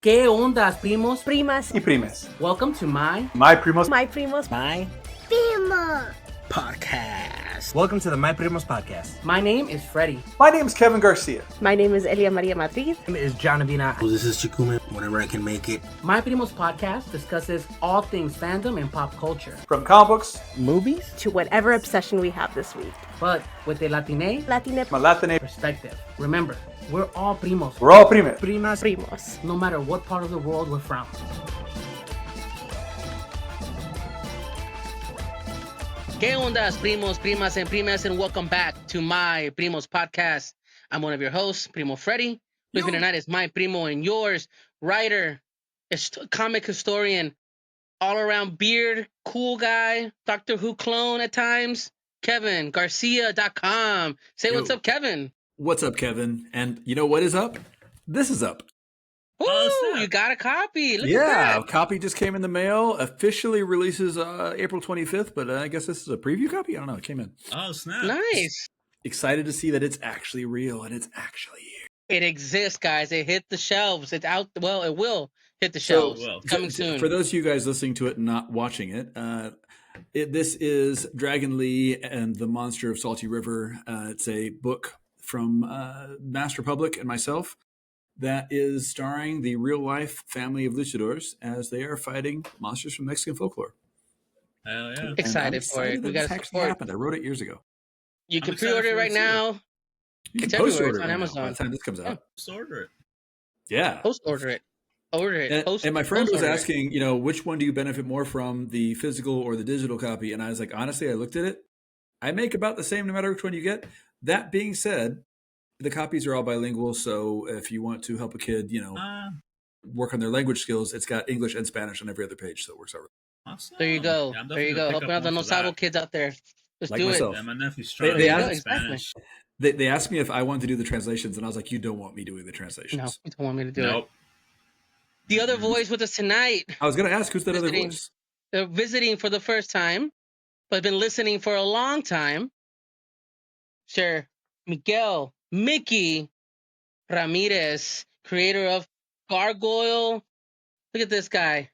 ¿Qué ondas, primos? Primas. Y primes. Welcome to My Primos. My Primos. My Primo Podcast. Welcome to the My Primos Podcast. My name is Fredie. My name is Kevin Garcia. My name is Elia Maria Madrid. My name is John Avina. This is Chikume, whenever I can make it. My Primos Podcast discusses all things fandom and pop culture, From comic books, Movies? To whatever obsession we have this week. but with a Latine Malatine. perspective. Remember, we're all primos, We're all primes. Primas. Primos. no matter what part of the world we're from. ¿Qué ondas, primos, primas, and primas, and welcome back to My Primos Podcast. I'm one of your hosts, Primo Fredie. With me tonight is my primo and yours, writer, comic historian, all-around beard, cool guy, Doctor Who clone at times, Kevin Garcia.com. Say what's up, Kevin. What's up, Kevin? And you know what is up? This is up. Ooh, you got a copy. Look at Yeah, that. a copy just came in the mail. Officially releases April 25th, but I guess this is a preview copy. I don't know. It came in. Oh, snap. Nice. Excited to see that it's actually real and it's actually here. It exists, guys. It hit the shelves. It's out. Well, it will hit the shelves. Coming soon. For those of you guys listening to it and not watching it, this is Dragon Lee and the Monster of Salty River. It's a book from Master Public and myself that is starring the real-life family of luchadors as they are fighting monsters from Mexican folklore. Hell yeah. And I'm Excited for it. that We this got to actually support. happened. I wrote it years ago. You can I'm excited pre-order it for right it, too. now. You It's can post everywhere. order It's on it right now Amazon. by the time this comes out. Just order it. Yeah. Post order it. Order it. And my friend post was order it. asking, which one do you benefit more from, the physical or the digital copy? And I was like, honestly, I looked at it. I make about the same no matter which one you get. That being said, the copies are all bilingual. So if you want to help a kid, work on their language skills, it's got English and Spanish on every other page. So it works out. Awesome. There you go. Yeah, I'm There you definitely go. gonna Helping pick out up the one no for that. sabo kids out there. Let's Like do myself. Yeah, my nephew's They struggling with asked- Spanish. They asked me if I wanted to do the translations, and I was like, you don't want me doing the it. translations. No, you don't want me to do it. Nope. The other voice with us tonight, I was going to ask, who's that other Visiting. voice? they're visiting for the first time, but been listening for a long time. Sir Miki Ramirez, creator of Gargoyle. Look at this guy.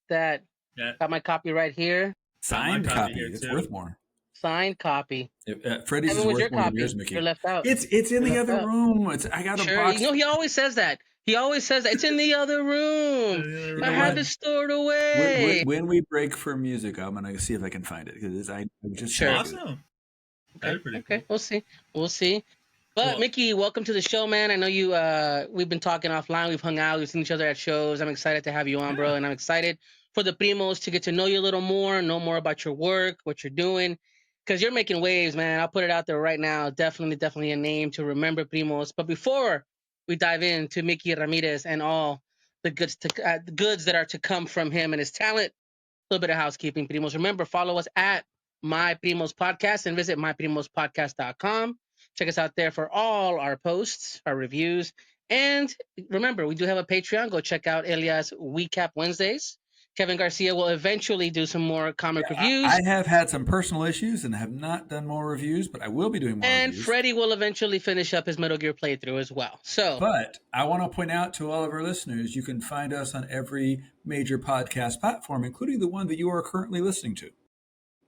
That Yeah. got my copy right here. Signed my copy copy. here, It's too. worth more. Signed copy. Freddy's Kevin, is where's your worth more than copy? yours, Mickey. You're left out. It's in the You're other left out. room. I got a Sure. box. He always says that. It's in the other room. I had it stored away. When we break for music, I'm gonna see if I can find it because I'm just Sure. so Awesome. That'd be pretty Okay, cool. we'll see. But Cool. Mickey, welcome to the show, man. I know you. We've been talking offline. We've hung out. We've seen each other at shows. I'm excited to have you on, bro, and I'm excited for the Primos to get to know you a little more, know more about your work, what you're doing, because you're making waves, man. I'll put it out there right now. Definitely a name to remember, Primos. But before we dive into Miki Ramirez and all the goods that are to come from him and his talent, a little bit of housekeeping, Primos. Remember, follow us at My Primos Podcast and visit myprimospodcast.com. Check us out there for all our posts, our reviews. And remember, we do have a Patreon. Go check out Elia's Recap Wednesdays. Kevin Garcia will eventually do some more comic reviews. I have had some personal issues and have not done more reviews, but I will be doing more And reviews. Fredie will eventually finish up his Metal Gear playthrough as well. So, But I want to point out to all of our listeners, you can find us on every major podcast platform, including the one that you are currently listening to.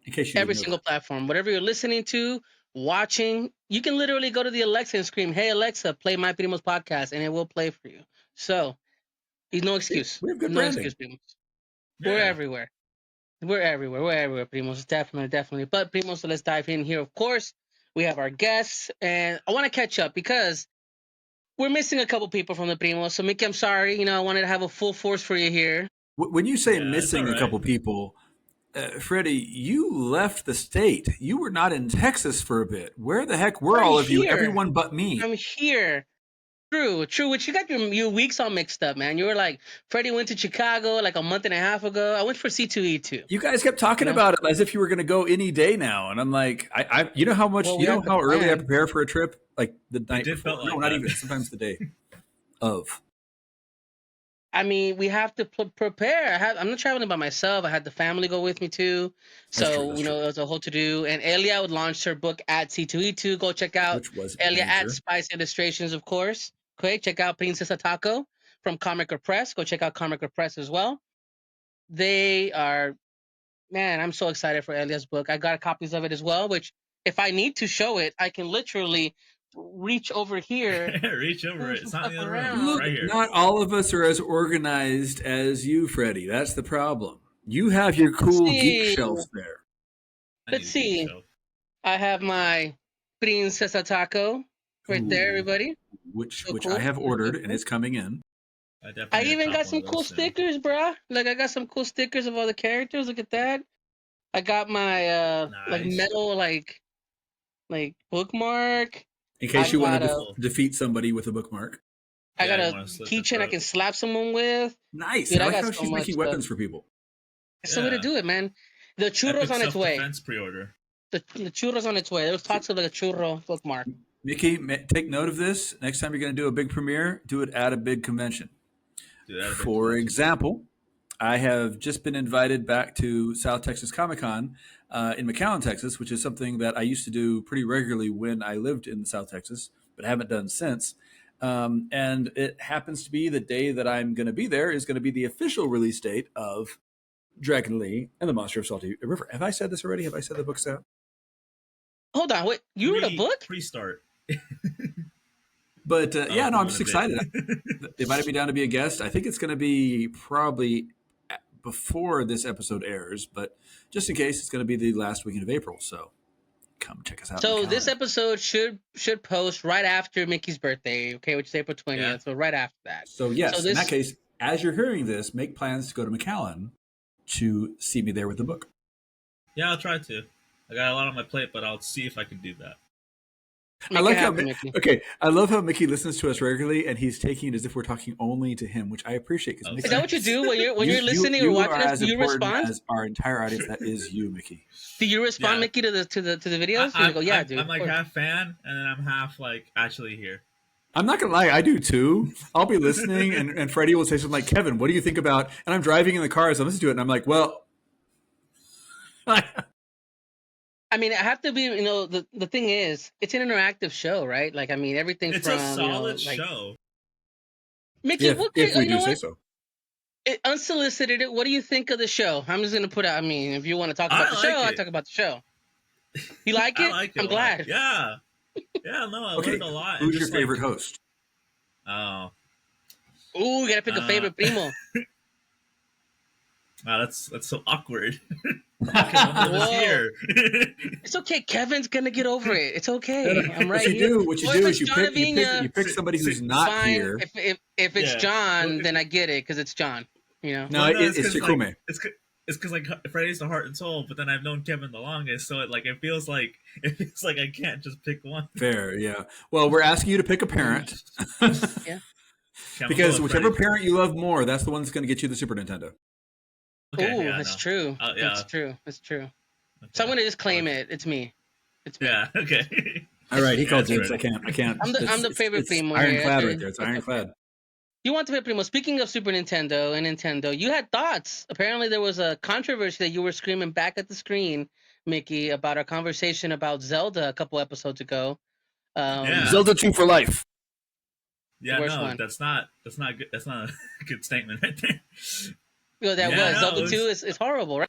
In case you every didn't know single platform, whatever you're listening to, watching, you can literally go to the Alexa and scream, "Hey Alexa, play My Primos Podcast," and it will play for you. So, there's no excuse. We have good no branding. excuse, Primos. We're Yeah. everywhere. We're everywhere, Primos. Definitely. But Primos, so let's dive in here. Of course, we have our guests, and I want to catch up because we're missing a couple people from the Primos. So, Mickey, I'm sorry. I wanted to have a full force for you here. When you say Yeah, that's missing all a right. couple people, Freddie, you left the state. You were not in Texas for a bit. Where the heck were I'm all of you? here. Everyone but me. I'm here. True. Which you got your weeks all mixed up, man. You were like, Freddie went to Chicago like a month and a half ago. I went for C2E2. You guys kept talking You know? about it as if you were going to go any day now, and I'm like, you know how much, Well, we you know have the how early I plan. prepare for a trip, like the night did before. felt like No, not that. even. Sometimes the day of. I mean, we have to prepare. I'm not traveling by myself. I had the family go with me too. That's So, true, that's it was a whole to do. And Elia would launch her book at C2E2. Go check out Which was Elia at major. Spice Illustrations, of course. Okay, check out Princesa Taco. from Comic Press. Go check out Comic Press as well. They are, man, I'm so excited for Elia's book. I got copies of it as well, which if I need to show it, I can literally reach over here. Reach over it. It's not in the other room. Around. It's Look, right here. not all of us are as organized as you, Freddie. That's the problem. You have your cool geek see. shelf there. I Let's need a see. bookshelf. I have my Princesa Taco right there, Ooh. everybody. Which So which cool. I have ordered and it's coming in. definitely I need to even cop got one some of cool those soon. stickers, bruh. Like I got some cool stickers of all the characters. Look at that. I got my like Nice. metal like bookmark. In case you want got to a- defeat somebody with a bookmark. I Yeah, got you a wanna slit their keychain I throat. can slap someone with. Nice. Dude, I I like got how so she's much making stuff. weapons for people. That's the way to Yeah. do it, man. The churro's Epic on its way. self-defense pre-order. The churro's on its way. There was talks of like a churro bookmark. Mickey, take note of this. Next time you're going to do a big premiere, do it at a big convention. Dude, that'd be For cool. example, I have just been invited back to South Texas Comic Con in McAllen, Texas, which is something that I used to do pretty regularly when I lived in South Texas, but haven't done since. And it happens to be the day that I'm going to be there is going to be the official release date of Dragon Lee and the Monster of Salty River. Have I said this already? Have I said the book's out? Hold on, wait. You wrote a book? Pre-start. But yeah, no, I'm doing just a excited. bit. They invited me down to be a guest. I think it's going to be probably before this episode airs, but just in case, it's going to be the last weekend of April. So come check us out. So in this McAllen. episode should post right after Mickey's birthday, okay, which is April 20th. Yeah. So right after that. So yes, so in this- that case, as you're hearing this, make plans to go to McAllen to see me there with the book. Yeah, I'll try to. I got a lot on my plate, but I'll see if I can do that. I like how Mickey. okay. I love how Mickey listens to us regularly, and he's taking it as if we're talking only to him, which I appreciate. Because Is that what you do when you're listening or watching us? Do you respond? As our entire audience, that is you, Mickey. Do you respond, Yeah. Mickey, to the videos? I, you go, yeah, I'm, dude. I'm like of course." half fan, and then I'm half like actually here. I'm not gonna lie, I do too. I'll be listening, and Freddie will say something like, "Kevin, what do you think about?" And I'm driving in the car as I listen to it, and I'm like, "Well." I mean, I have to be. The thing is, it's an interactive show, right? Like, I mean, everything It's from a solid like, show. Mickey, if we do say so. Unsolicited, what do you think of the show? I'm just gonna put out. I mean, if you want to talk about I the like show, I it. talk about the show. You like it? I like it. I'm a lot. glad. Yeah. Yeah, no, I Okay, learned a lot. who's and your just, favorite host? Oh, Ooh, you gotta pick a favorite primo. wow, that's so awkward. Okay, one of us Whoa. here. It's okay. Kevin's gonna get over it. It's okay. I'm right What you here. do, what you Or do if is it's you pick Jonavina, somebody who's it's not fine. here. If it's Yeah. John, Well, then I get it because it's John. You know. No, Well, it's 'cause, Chikume. Like, it's because like Freddy's the heart and soul, but then I've known Kevin the longest, so it feels like I can't just pick one. Fair, yeah. Well, we're asking you to pick a parent Yeah. because whichever parent you love more, that's the one that's going to get you the Super Nintendo. Okay, Ooh, yeah, that's no. true. Yeah. That's true. That's true. Okay. So I'm gonna just claim it. It's me. It's me. Yeah. Okay. All right, he Yeah, called that's James. right. I can't. I'm the favorite it's primo here. ironclad Okay. right there. It's ironclad. You want to play Primo. Speaking of Super Nintendo and Nintendo, you had thoughts. Apparently, there was a controversy that you were screaming back at the screen, Mickey, about our conversation about Zelda a couple episodes ago. Yeah. Zelda 2 for life. Yeah, Worst no, one. that's not good. That's not a good statement right there. That Yeah, was no, Zelda it was- 2 is horrible, right?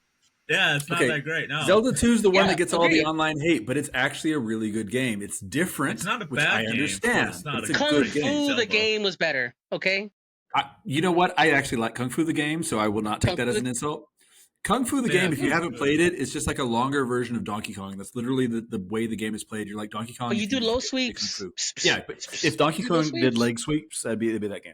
Yeah, it's not Okay, that great. No, Zelda 2 is the one Yeah, that gets all the agreed. online hate, but it's actually a really good game. It's different. It's not a which bad I game, understand. but it's not It's a a Kung good Fu game. the Zelda. game was better. Okay. You know what? I actually like Kung Fu the game, so I will not take Kung that as Fu- an insult. Kung Fu the Yeah, game, if you Kung haven't Fu. played it, it's just like a longer version of Donkey Kong. That's literally the way the game is played. You're like Donkey Kong. But you if do just low get Kung sweeps. Fu. Yeah, but if Donkey You do low Kong did sweeps. leg sweeps, it'd be that game.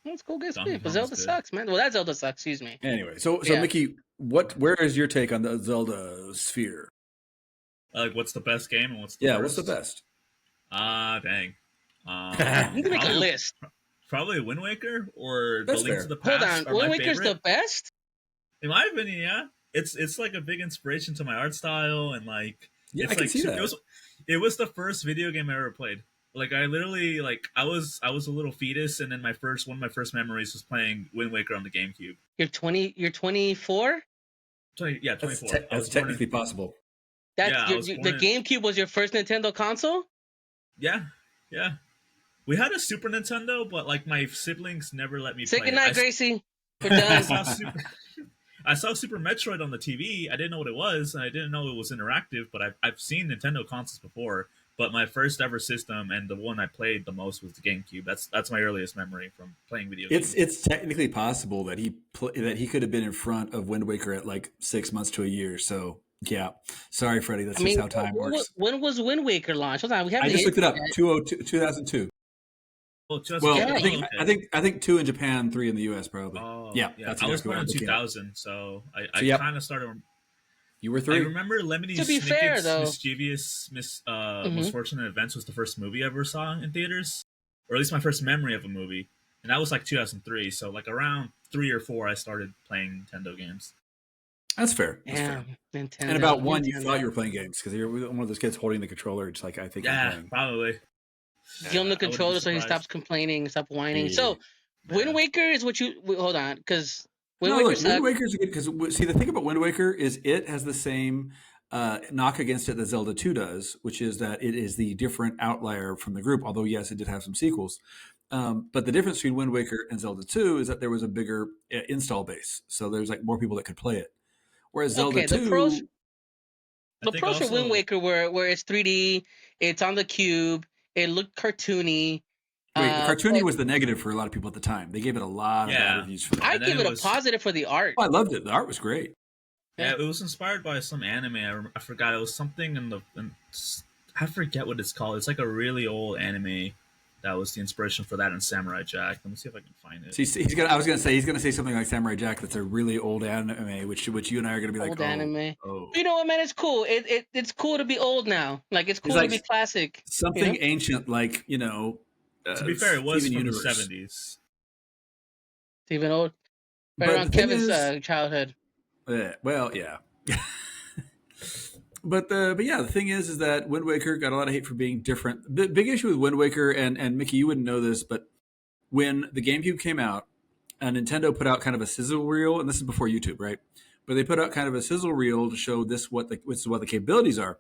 That's cool. Good Donkey sweep. But Kong's Zelda good. sucks, man. Well, that Zelda sucks. Excuse me. Anyway, so Yeah. Mickey, where is your take on the Zelda sphere? like what's the best game and what's the worst? What's the best? Dang. You can make a Probably- list. Probably Wind Waker or That's The Link fair. to the Hold Past on. are Wind my Waker's favorite. the best? In my opinion, yeah. It's like a big inspiration to my art style and like Yeah, it's I can like see that. it was the first video game I ever played. Like I literally I was a little fetus and then one of my first memories was playing Wind Waker on the GameCube. You're 24? 24. That's, I was born technically possible. That's Yeah, I was the born in- GameCube was your first Nintendo console? Yeah. We had a Super Nintendo, but like my siblings never let me Say play it. goodnight, Gracie. We're I done. saw Super. I saw Super Metroid on the TV. I didn't know what it was, and I didn't know it was interactive. But I've seen Nintendo consoles before. But my first ever system and the one I played the most was the GameCube. That's my earliest memory from playing video games. It's technically possible that he could have been in front of Wind Waker at like 6 months to a year. So yeah, sorry, Freddie. That's just how time works. When was Wind Waker launched? Hold on, we have I the just looked it up. internet. 2002. Oh, just Well, Yeah. I think 2 in Japan, 3 in the US, probably. Oh, yeah, that's I was exactly born what in I'm looking at. 2000, so I yep. kind of started. You were I 3. remember Lemony To be fair, Snicket's though- Mischievous Misfortunate Events was the first movie I ever saw in theaters, or at least my first memory of a movie, and that was like 2003. So like around 3 or 4, I started playing Nintendo games. That's fair. That's Yeah, fair. Nintendo. And about 1, you Nintendo. thought you were playing games because you're one of those kids holding the controller, just like I think I'm Yeah, playing. probably. Give him the I wouldn't be controller so he surprised. stops complaining, stop whining. Yeah. So, Yeah. Wind Waker is what you hold on, because Wind No, Waker look, Wind sucked. Waker's good because see the thing about Wind Waker is it has the same knock against it that Zelda 2 does, which is that it is the different outlier from the group. Although yes, it did have some sequels, but the difference between Wind Waker and Zelda 2 is that there was a bigger install base, so there's like more people that could play it. Whereas Zelda Okay, 2, the pros I think for Wind also- Waker where it's 3D, it's on the cube, it looked cartoony. wait, the cartoony but was the negative for a lot of people at the time. They gave it a lot of bad Yeah. reviews for that. I and then give it it was- a positive for the art. Oh, I loved it. The art was great. Yeah, it was inspired by some anime. I forgot. It was something I forget what it's called. It's like a really old anime that was the inspiration for that and Samurai Jack. Let me see if I can find it. See, I was gonna say he's gonna say something like Samurai Jack. That's a really old anime, which you and I are gonna be like, Old oh, anime. oh. You know what, man? It's cool. It's cool to be old now. Like it's cool like to be classic. Something You know? ancient, like To be fair, it was Steven from Universe. the 70s. Even old. Right But around the thing Kevin's is- childhood. Well, yeah. But the thing is that Wind Waker got a lot of hate for being different. The big issue with Wind Waker, and Mickey, you wouldn't know this, but when the GameCube came out, Nintendo put out kind of a sizzle reel, and this is before YouTube, right? But they put out kind of a sizzle reel to show this what the capabilities are,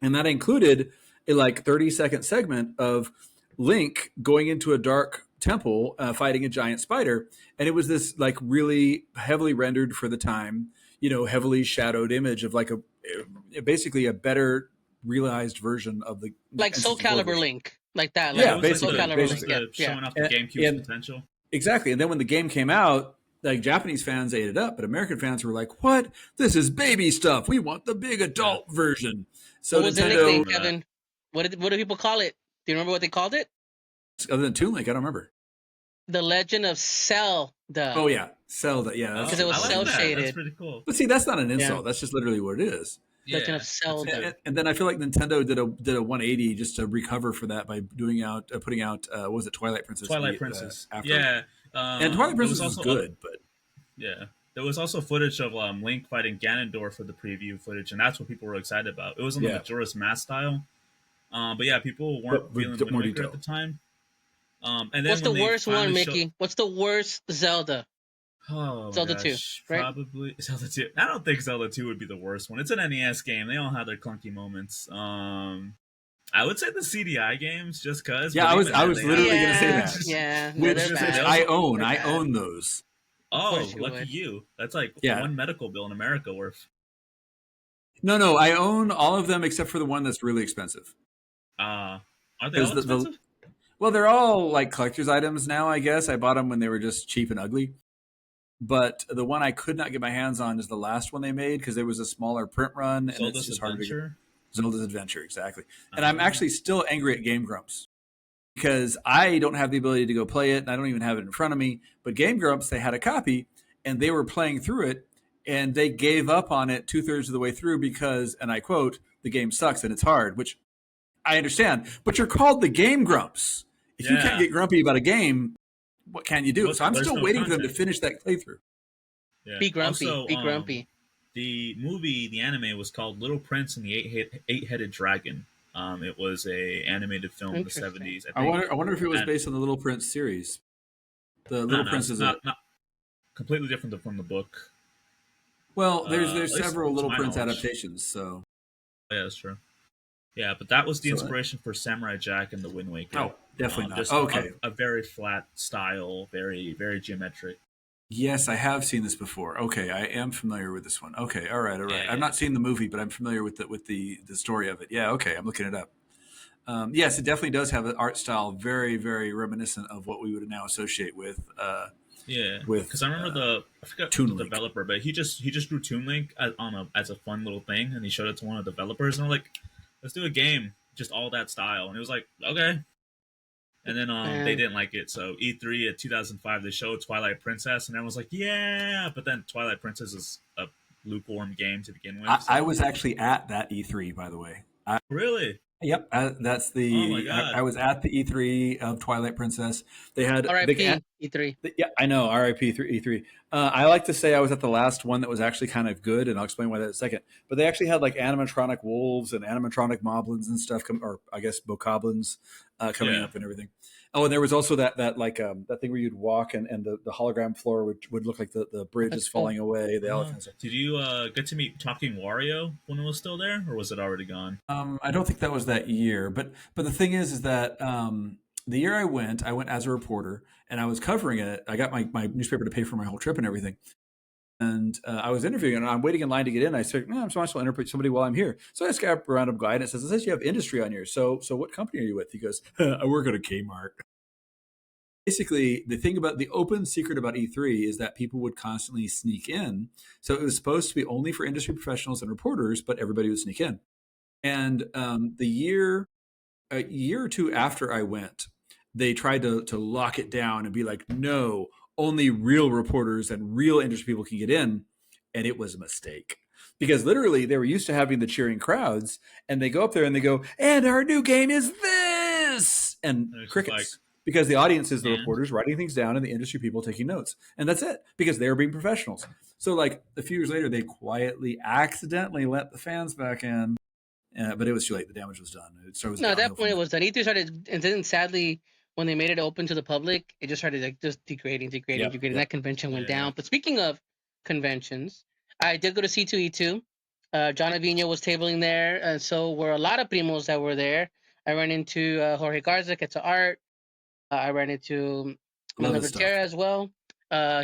and that included a like 30-second segment of Link going into a dark temple fighting a giant spider, and it was this like really heavily rendered for the time, heavily shadowed image of like basically a better realized version of the Like Soul N64 Calibur version. Link. Like that. Yeah, like basically, Soul Calibur basically. Link. Yeah. Showing off the GameCube's And- potential. Exactly. And then when the game came out, like Japanese fans ate it up, but American fans were like, "What? This is baby stuff. We want the big adult version." So What was the Nintendo, nickname, Kevin? What do people call it? Do you remember what they called it? other than Toon Link, I don't remember. The Legend of Zelda. Oh yeah, Zelda. Yeah, that's Because it was I like cell that. shaded. That's pretty cool. But see, that's not an insult. Yeah. That's just literally what it is. Legend Yeah. of Zelda. And then I feel like Nintendo did a 180 just to recover for that by putting out what was it, Twilight Princess? Twilight Princess. After. Yeah. And Twilight there Princess was also- good, but Yeah. There was also footage of Link fighting Ganondorf for the preview footage, and that's what people were excited about. It was on the Yeah. Majora's Mask style. But yeah, people weren't But with feeling more Wind Waker detail. at the time. And then What's the when they worst one, finally Mickey? What's the worst Zelda? Oh, Zelda my 2, gosh, right? Probably Zelda 2. I don't think Zelda 2 would be the worst one. It's an NES game. They all have their clunky moments. I would say the CDI games, just cause. Yeah, but I was even then, literally they- gonna say that. Yeah, no, which they're is- bad. I They're own. I bad. own those. Oh, course you lucky would. you. That's like Yeah. one medical bill in America worth. No, I own all of them except for the one that's really expensive. Aren't they Because all the- expensive? Well, they're all like collector's items now, I guess. I bought them when they were just cheap and ugly. But the one I could not get my hands on is the last one they made because there was a smaller print run and it's Zelda's just hard to get. Adventure. Zelda's Adventure, exactly. And I'm actually still angry at Game Grumps because I don't have the ability to go play it and I don't even have it in front of me. But Game Grumps, they had a copy and they were playing through it and they gave up on it 2/3 of the way through because, and I quote, the game sucks and it's hard, which I understand. But you're called the Game Grumps. If you Yeah. can't get grumpy about a game, what can you do? Well, So I'm there's still no waiting for them to content. finish that playthrough. Yeah. Be grumpy. Also, be grumpy. The movie, the anime, was called Little Prince and the Eight-Headed Dragon. It was a animated film in the Interesting. 70s. I wonder if it was And- based on the Little Prince series. The Little Prince is not completely different from the book. well. There's at least several to Little my Prince knowledge. adaptations. So Yeah, that's true. Yeah, but that was the So, inspiration for Samurai Jack and the Wind Waker. oh Definitely not. Just Okay. a very flat style, very very geometric. Yes, I have seen this before. Okay, I am familiar with this one. Okay, all right, all right. I've Yeah. not seen the movie, but I'm familiar with the story of it. Yeah, okay, I'm looking it up. Yes, it definitely does have an art style very, very reminiscent of what we would now associate with Yeah, with because I remember I forgot Toon the Link. developer, but he just drew Toon Link as a fun little thing, and he showed it to one of the developers, and I'm like, let's do a game, just all that style, and it was like, okay. And then they Man. didn't like it, so E3 at 2005 they showed Twilight Princess, and everyone was like, yeah, but then Twilight Princess is a lukewarm game to begin with. I was actually at that E3, by the way. Really? Yep, that's Oh my the. god! I was at the E3 of Twilight Princess. They had a big. R.I.P. E3. Yeah, I know. R.I.P. E3. I like to say I was at the last one that was actually kind of good, and I'll explain why that in a second. But they actually had like animatronic wolves and animatronic moblins and stuff, or I guess bokoblins coming Yeah. up and everything. Oh, and there was also that that thing where you'd walk and the hologram floor would look like the bridge That's is cool. falling away. All that kind of stuff. Did you get to meet Talking Wario when it was still there, or was it already gone? I don't think that was that year, but the thing is that the year I went as a reporter, and I was covering it. I got my newspaper to pay for my whole trip and everything, and I was interviewing, and I'm waiting in line to get in. I said, "No, I'm supposed to interview somebody while I'm here." So I asked a random guy, and it says you have industry on here. So what company are you with? He goes, "I work at a Kmart." Basically, the open secret about E3 is that people would constantly sneak in. So it was supposed to be only for industry professionals and reporters, but everybody would sneak in. And a year or two after I went, they tried to lock it down and be like, no, only real reporters and real industry people can get in. And it was a mistake. Because literally they were used to having the cheering crowds, and they go up there and they go, and our new game is this, and crickets. Because the audience is the reporters writing things down and the industry people taking notes. And that's it, because they were being professionals. So like a few years later, they quietly, accidentally let the fans back in. But it was too late. The damage was done. No, at that point it was done. E3 started, and then sadly, when they made it open to the public, it just started like just degrading. Yep. That convention went down. But speaking of conventions, I did go to C2E2. John Avino was tabling there, and so were a lot of primos that were there. I ran into Jorge Garza, Get to Art. I ran into Manda Vertera as well.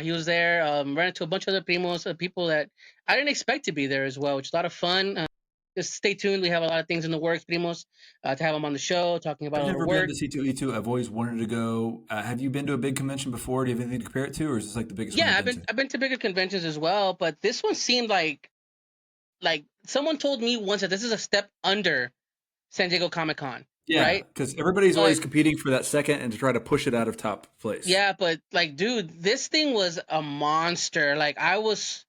He was there. Ran into a bunch of other primos, people that I didn't expect to be there as well, which is a lot of fun. Just stay tuned. We have a lot of things in the works, primos, to have them on the show, talking about I've our never work. been to C2E2. I've always wanted to go. Have you been to a big convention before? Do you have anything to compare it to, or is this like the biggest one? Yeah, I've been to bigger conventions as well, but this one seemed like someone told me once that this is a step under San Diego Comic-Con. Yeah, right? because everybody's always competing for that second and to try to push it out of top place. Yeah, but like, dude, this thing was a monster. Like, I was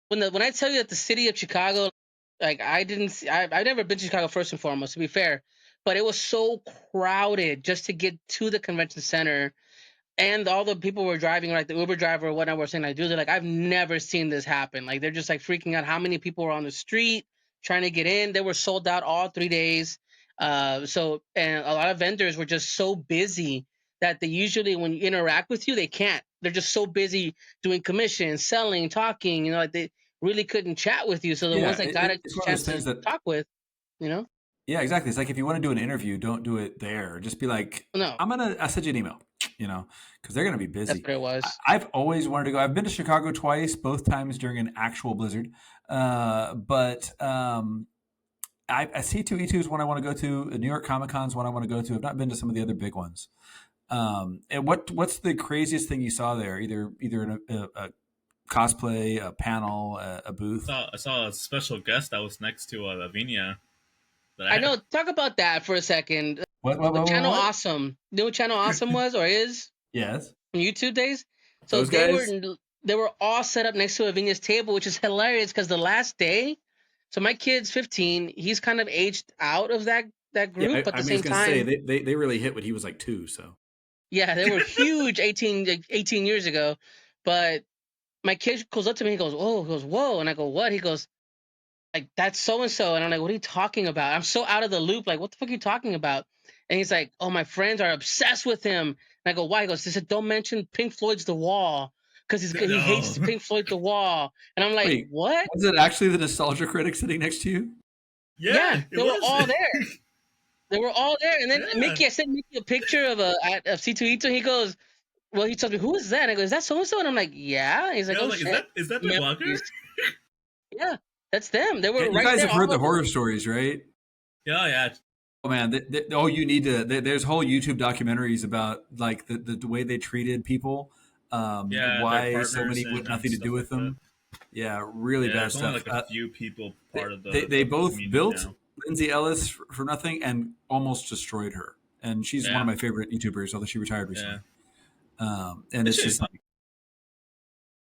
when I tell you that the city of Chicago, like, I've never been to Chicago first and foremost, to be fair, but it was so crowded just to get to the convention center, and all the people were driving, like the Uber driver or whatnot, were saying like, dude, they're like, I've never seen this happen. Like, they're just like freaking out how many people were on the street trying to get in. They were sold out all 3 days. So, and a lot of vendors were just so busy that they usually, when you interact with you, they can't. They're just so busy doing commissions, selling, talking. You know, like they really couldn't chat with you. So the ones that got a chance to talk with, you know. Yeah, exactly. It's like if you want to do an interview, don't do it there. Just be like, no, I'll send you an email, you know, because they're going to be busy. That's what it was. I've always wanted to go. I've been to Chicago twice, both times during an actual blizzard. But C2E2 is one I want to go to. New York Comic Con is one I want to go to. I've not been to some of the other big ones. And what's the craziest thing you saw there? Either in a cosplay, a panel, a booth? I saw a special guest that was next to Lavinia. I know. Talk about that for a second. What, Channel what? Awesome. You know what Channel Awesome was or is? Yes. On YouTube days. So they were all set up next to Avina's table, which is hilarious because the last day, so my kid's 15. He's kind of aged out of that group, yeah, but at the same time, they really hit when he was like 2. So yeah, they were huge 18 years ago. But my kid goes up to me, he goes, "Oh," he goes, "Whoa," and I go, "What?" He goes, like, "That's so and so," and I'm like, "What are you talking about?" I'm so out of the loop. Like, what the fuck are you talking about? And he's like, "Oh, my friends are obsessed with him." And I go, "Why?" He goes, "They said don't mention Pink Floyd's The Wall because he hates Pink Floyd The Wall." And I'm like, wait, what? Was it actually the nostalgia critic sitting next to you? Yeah, they were all there. They were all there, and then Yeah. I sent Mickey a picture of C2E2. He goes, well, he tells me, who is that? And I go, is that so and so? And I'm like, yeah. He's like, I oh was like, shit. is that the blogger? Memories. Yeah, that's them. They were You right guys there. have heard all the over. horror stories, right? Yeah, yeah. Oh man, you need to. There's whole YouTube documentaries about like the way they treated people, Yeah, why their so many partners with and nothing to stuff do like with them. Yeah, really Yeah, bad there's only stuff. like a few people part of the. They the both community built now. Lindsay Ellis for nothing and almost destroyed her. And she's one Yeah. of my favorite YouTubers, although she retired recently. And This it's shit just is like,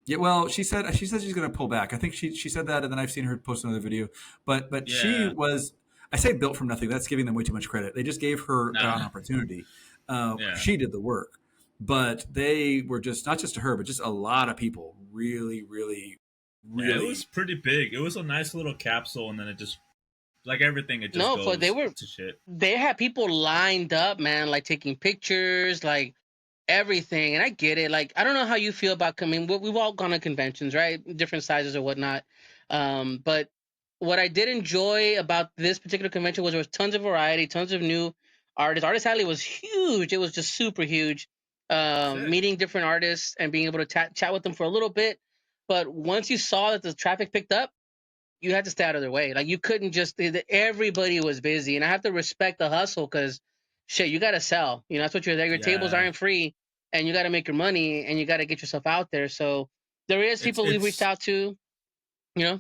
yeah. Well, she said she's going to pull back. I think she said that, and then I've seen her post another video. But she Yeah. was. I say built from nothing. That's giving them way too much credit. They just gave her Nah. an opportunity. Yeah. She did the work, but they were just not just to her, but just a lot of people really, really, really. Yeah, it was pretty big. It was a nice little capsule, and then it just like everything. It just No, goes but they were to shit. they had people lined up, man, like taking pictures, like everything. And I get it. Like, I don't know how you feel about coming. We've all gone to conventions, right? Different sizes or whatnot. But what I did enjoy about this particular convention was there was tons of variety, tons of new artists. Artist Alley was huge. It was just super huge. Sick. Meeting different artists and being able to chat with them for a little bit. But once you saw that the traffic picked up, you had to stay out of their way. Like, you couldn't just. Everybody was busy, and I have to respect the hustle because, shit, you got to sell. You know, that's what you're there. Your tables Yeah. aren't free, and you got to make your money, and you got to get yourself out there. So there is people we've reached out to. You know,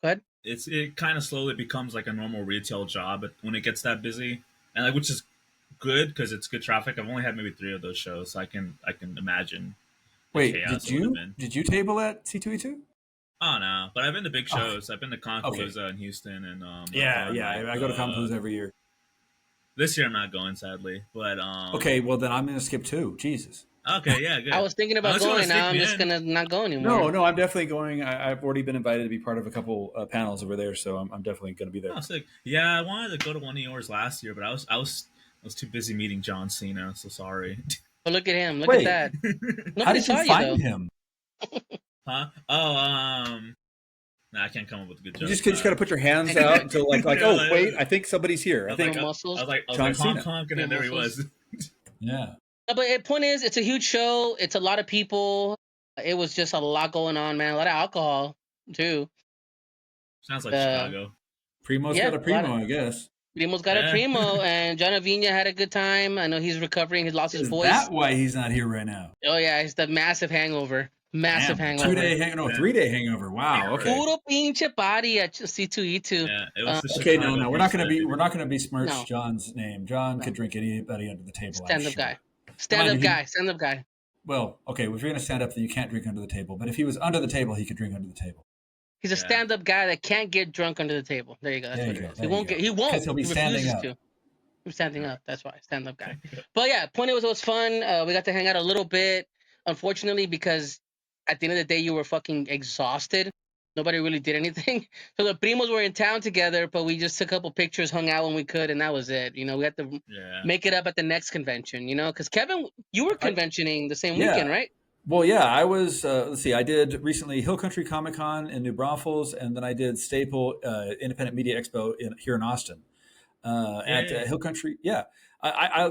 go ahead. It kind of slowly becomes like a normal retail job when it gets that busy, and like, which is good because it's good traffic. I've only had maybe 3 of those shows, so I can imagine. The Wait, chaos it would have been. did you table at C2E2? Oh no, but I've been to big Oh, shows. I've been to Concaloosa in Houston, and I go to Compalooza every year. This year I'm not going, sadly, but Okay, well then I'm going to skip 2. Jesus. Okay, yeah, good. I was thinking about Unless you wanna going. Now sneak I'm me just in. gonna not go anymore. No, I'm definitely going. I've already been invited to be part of a couple panels over there, so I'm definitely going to be there. Oh, sick. Yeah, I wanted to go to one of yours last year, but I was too busy meeting John Cena. So sorry. But look at him. Look Wait. at that. How Nobody did saw you you find though. him? Huh? Oh, nah, I can't come up with a good joke. You just got to put your hands out until like Yeah, oh like- wait, I think somebody's here. I I was think like, muscles. I was like, John honk, Cena. honk, and then Yeah, there he muscles. was. Yeah. No, but the point is, it's a huge show. It's a lot of people. It was just a lot going on, man. A lot of alcohol too. Sounds like Chicago. Primo's Yeah, got a a lot primo, of- I guess. Primo's got a Yeah. primo, and John Avina had a good time. I know he's recovering. He lost his Is voice. that why he's not here right now? Oh yeah, it's the massive hangover. Massive Damn, hangover. 2-day hangover. Yeah. 3-day hangover. Wow. Okay. Puro pinche party at C2E2. Yeah, it was the Okay. Chicago No. We're not going reset. to besmirch No. John's name. John No. could drink anybody under the table. Stand I'm up sure. guy. Stand Mind up you, guy. Stand up guy. Well, okay. If you're going to stand up, then you can't drink under the table. But if he was under the table, he could drink under the table. He's a Yeah. stand up guy that can't get drunk under the table. There you go. That's There what you it go. is. There He won't you get. He won't. 'Cause he'll be He standing refuses up. to. He's standing up. That's why stand up guy. But yeah, point was it was fun. We got to hang out a little bit. Unfortunately, because at the end of the day, you were fucking exhausted. Nobody really did anything. So the primos were in town together, but we just took a couple pictures, hung out when we could, and that was it. You know, we had to Yeah. make it up at the next convention. You know, because Kevin, you were conventioning the same Yeah. weekend, right? Well, yeah, I was. Let's see, I did recently Hill Country Comic Con in New Braunfels, and then I did Staple Independent Media Expo here in Austin at Yeah. Hill Country. Yeah,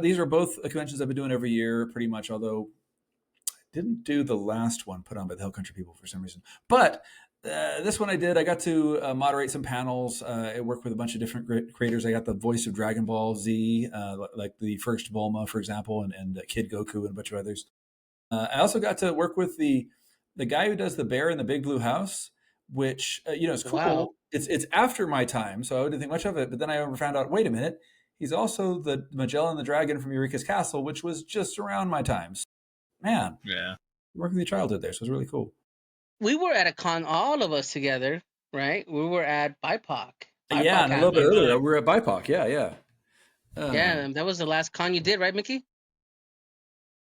these are both conventions I've been doing every year, pretty much. Although I didn't do the last one put on by the Hill Country people for some reason, but this one I did. I got to moderate some panels. I worked with a bunch of different creators. I got the voice of Dragon Ball Z, like the first Bulma, for example, and Kid Goku and a bunch of others. I also got to work with the guy who does the bear in the Big Blue House, which is cool. Wow. It's after my time, so I didn't think much of it. But then I found out, wait a minute, he's also the Magellan the Dragon from Eureka's Castle, which was just around my time. So, man, Yeah. working with your childhood there, so it was really cool. We were at a con, all of us together, right? We were at BIPOC. Yeah, and a little bit earlier, we were at BIPOC. Yeah. Yeah, that was the last con you did, right, Mickey?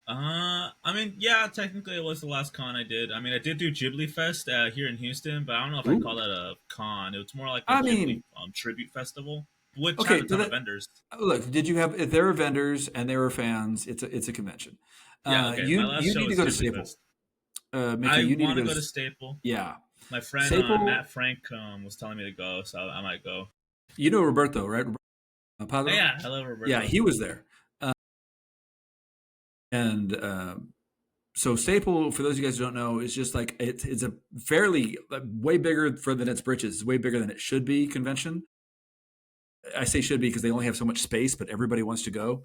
I mean, yeah, technically it was the last con I did. I mean, I did do Ghibli Fest here in Houston, but I don't know if I call that a con. It was more like a Ghibli tribute festival, which had a ton of vendors. Look, did you have? If there were vendors and there were fans, it's a convention. Yeah, okay. You My last show need to was go to Ghibli Staple. Fest. Mickey, I you need want to to go to Staple. Yeah, My friend Staple- Matt Frank was telling me to go, so I might go. you know Roberto, right? Padre? Yeah, I love Roberto. Yeah, he was there. And so Staple, for those of you guys who don't know, is just like it's a fairly way bigger than its britches. It's way bigger than it should be convention. I say should be because they only have so much space, but everybody wants to go.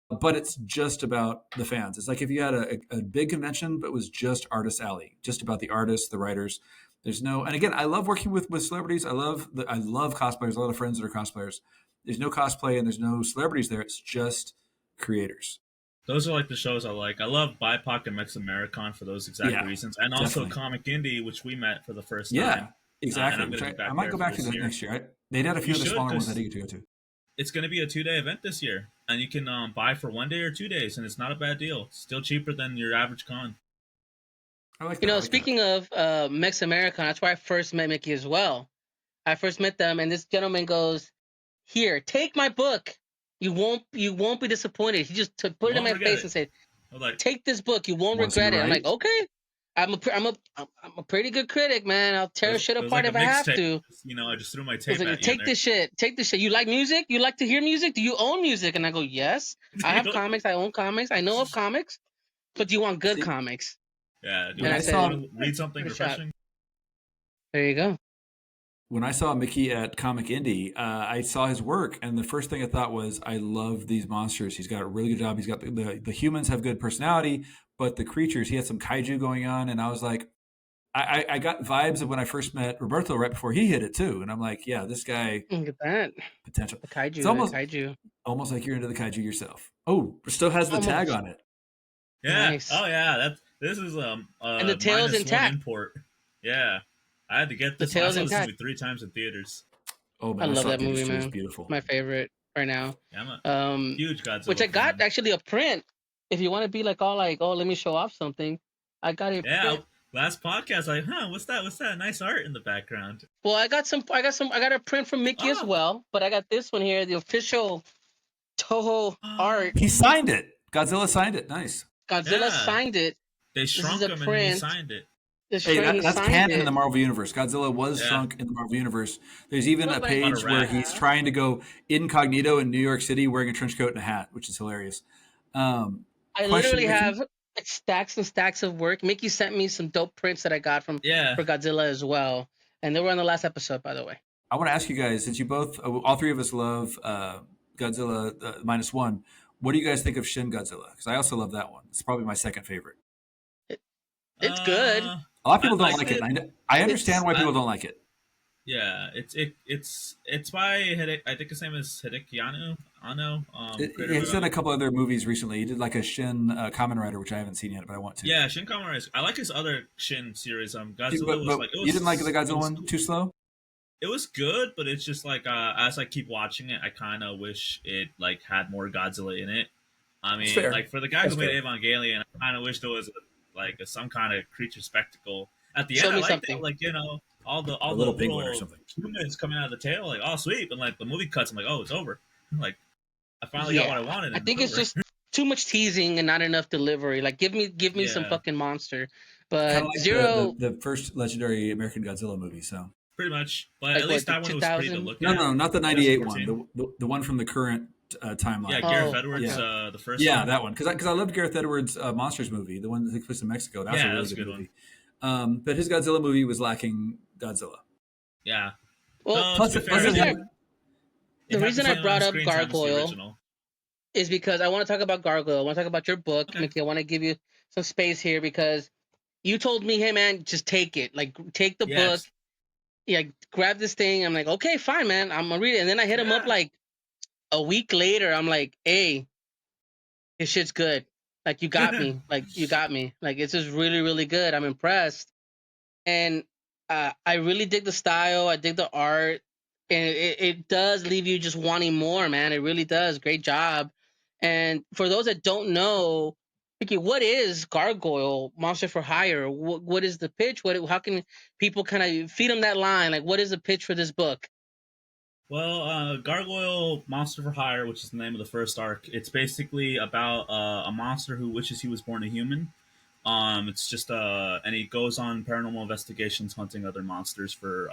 But it's just about the fans. It's like if you had a big convention, but it was just Artist Alley, just about the artists, the writers. There's no, and again, I love working with celebrities. I love cosplayers. A lot of friends that are cosplayers. There's no cosplay and there's no celebrities there. It's just creators. Those are like the shows I like. I love BIPOC and Mex Americon for those exact reasons, and also definitely. Comic Indie, which we met for the first time. Yeah, exactly. I might go back to that next year. They had a few of the smaller ones I didn't get to go to. It's going to be a 2-day event this year, and you can buy for 1 day or 2 days, and it's not a bad deal. It's still cheaper than your average con. I like that. Speaking of Mex American, that's where I first met Mickey as well. I first met them, and this gentleman goes, "Here, take my book. You won't be disappointed." He just put it in my face and said, "Take this book. You won't regret it." I'm like, "Okay." I'm a pretty good critic, man. I'll tear shit apart if I have to. I just threw my tape at Take this shit. Take this shit. You like music? You like to hear music? Do you own music? And I go, yes. I have comics. I own comics. I know of comics. But do you want good comics? Yeah. And I said, read something refreshing. There you go. When I saw Mickey at Comic Indie, I saw his work, and the first thing I thought was, I love these monsters. He's got a really good job. He's got the humans have good personality, but the creatures, he had some kaiju going on, and I was like, I got vibes of when I first met Roberto right before he hit it too, and I'm like, yeah, this guy, look at that potential. The kaiju, it's almost kaiju, almost like you're into the kaiju yourself. Oh, it still has the tag on it. Yeah. Nice. Oh yeah. This is and the tail's intact. Import. Yeah. I had to get this. I saw this movie 3 times in theaters. Oh man, I love that movie, man. man. It's beautiful. My favorite right now. Yeah, I'm a huge Godzilla which I got fan. actually a print. If you want to be like, oh, let me show off something. I got it. Yeah. Last podcast, what's that? What's that? Nice art in the background. Well, I got a print from Mickey as well, but I got this one here, the official Toho art. He signed it. Godzilla signed it. Nice. Godzilla signed it. They shrunk him and he signed it. Hey, that's canon in the Marvel Universe. Godzilla was shrunk in the Marvel Universe. There's even a page where he's trying to go incognito in New York City wearing a trench coat and a hat, which is hilarious. I literally have stacks and stacks of work. Mickey sent me some dope prints that I got for Godzilla as well. And they were on the last episode, by the way. I want to ask you guys, since you both, all three of us love Godzilla -1, what do you guys think of Shin Godzilla? Because I also love that one. It's probably my second favorite. It's good. A lot of people don't like it. I understand why people don't like it. Yeah, it's by I think his name is Hideki Anno. He's done a couple other movies recently. He did like a Shin Kamen Rider, which I haven't seen yet, but I want to. Yeah, Shin Kamen Rider. I like his other Shin series. Godzilla was like, you didn't like the Godzilla one? Too slow? It was good, but it's just like as I keep watching it, I kind of wish it like had more Godzilla in it. I mean, like for the guy who made Evangelion, I kind of wish there was some kind of creature spectacle at the end. I like that, like all the little humans coming out of the tail, like oh sweet, and like the movie cuts, I'm like oh it's over. Like I finally got what I wanted. I think it's just too much teasing and not enough delivery. Like give me some fucking monster. But like Zero, the first legendary American Godzilla movie, so pretty much. But at least that one was pretty to look at. No, not the '98 one. The one from the current timeline. Yeah, Gareth Edwards, the first. Yeah, that one. Because I loved Gareth Edwards' Monsters movie, the one that takes place in Mexico. That was a really good movie. But his Godzilla movie was lacking Godzilla. Yeah. Well, the reason I brought up Gargoyle is because I want to talk about Gargoyle. I want to talk about your book, Mickey. I want to give you some space here because you told me, hey, man, just take it. Like, take the book. Yeah, grab this thing. I'm like, okay, fine, man. I'm going to read it. And then I hit him up like a week later. I'm like, hey, this shit's good. Like, you got me. You got me. Like, it's just really, really good. I'm impressed. And I really dig the style. I dig the art. And it does leave you just wanting more, man. It really does. Great job. And for those that don't know, Mickey, what is Gargoyle Monster for Hire? What is the pitch? How can people kind of feed them that line? Like, what is the pitch for this book? Well, Gargoyle Monster for Hire, which is the name of the first arc, it's basically about a monster who wishes he was born a human. It's just and he goes on paranormal investigations, hunting other monsters for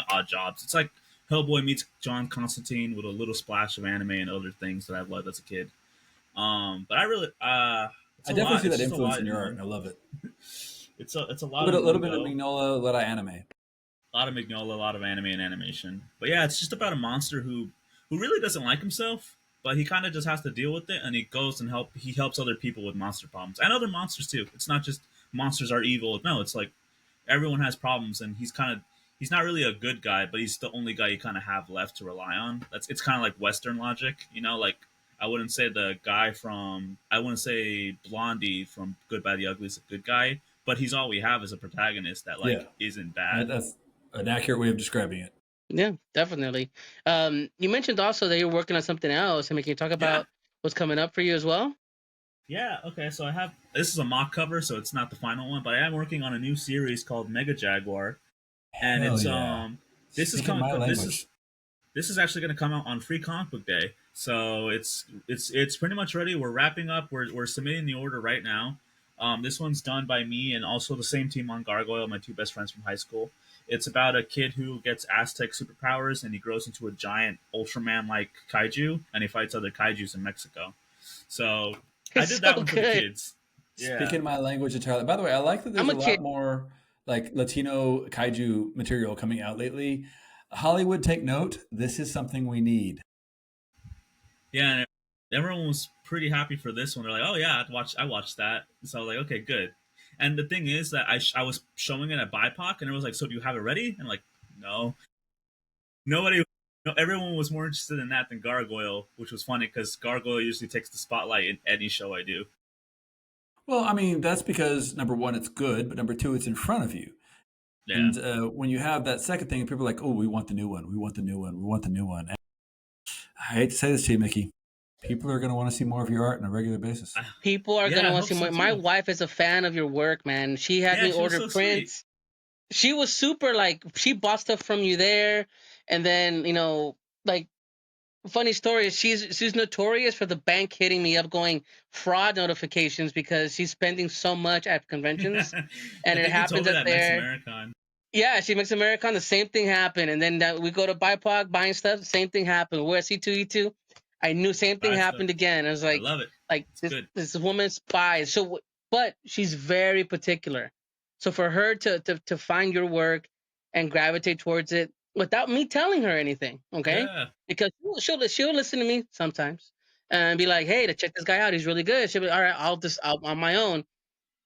odd jobs. It's like Hellboy meets John Constantine with a little splash of anime and other things that I've loved as a kid. But I really, it's I a definitely lot. see It's that just a influence lot in in your art. one. I love it. It's a A lot little, in little one bit of go. Mignola, a lot of anime. A lot of Mignola, a lot of anime and animation. But yeah, it's just about a monster who really doesn't like himself, but he kind of just has to deal with it, and he goes and he helps other people with monster problems and other monsters too. It's not just monsters are evil. No, it's like everyone has problems, and he's not really a good guy, but he's the only guy you kind of have left to rely on. It's kind of like Western logic, like I wouldn't say I wouldn't say Blondie from Good Bad the Ugly is a good guy, but he's all we have as a protagonist that Yeah, isn't bad. that's an accurate way of describing it. Yeah, definitely. You mentioned also that you're working on something else. I mean, can you talk Yeah, about what's coming up for you as well? yeah. Okay, so I have this is a mock cover, so it's not the final one, but I am working on a new series called Mega Jaguar, and Hell it's yeah! this is Speaking coming my this language. is this is actually going to come out on Free Comic Book Day. So it's pretty much ready. We're wrapping up. We're submitting the order right now. This one's done by me and also the same team on Gargoyle, my two best friends from high school. It's about a kid who gets Aztec superpowers and he grows into a giant Ultraman like kaiju and he fights other kaijus in Mexico. So I It's did that so one for the good. kids. Yeah. Speaking my language entirely. By the way, I like that I'm there's a a lot kid. more like Latino kaiju material coming out lately. Hollywood, take note. This is something we need. Yeah, and everyone was pretty happy for this one. They're like, "Oh yeah, I watched that." So I was like, "Okay, good." And the thing is that I was showing it at BIPOC, and it was like, "So do you have it ready?" And like, no, nobody, no, everyone was more interested in that than Gargoyle, which was funny because Gargoyle usually takes the spotlight in any show I do. Well, I mean, that's because number one, it's good, but number two, it's in front of you. Yeah, And when you have that second thing, people are like, "Oh, we want the new one. We want the new one. We want the new one." And I hate to say this to you, Mickey. People are going to want to see more of your art on a regular basis. People are yeah, gonna I want hope to see so more. My too. wife is a fan of your work, man. She had Yeah, me she was order so sweet. prints. She was super like she bought stuff from you there, and then like funny story is she's notorious for the bank hitting me up going fraud notifications because she's spending so much at conventions, and I it think you told happens me that that Mex they're Americon. yeah, she makes Americon. The same thing happened, and then we go to BIPOC buying stuff. Same thing happened. We're at C2E2. I knew same thing Buy stuff. happened again. I was I like, love it. like It's this good. this woman spies. So, but she's very particular. So for her to find your work and gravitate towards it without me telling her anything, okay? Yeah, Because she'll listen to me sometimes and be like, hey, to check this guy out. He's really good. She'll be all right. I'll on my own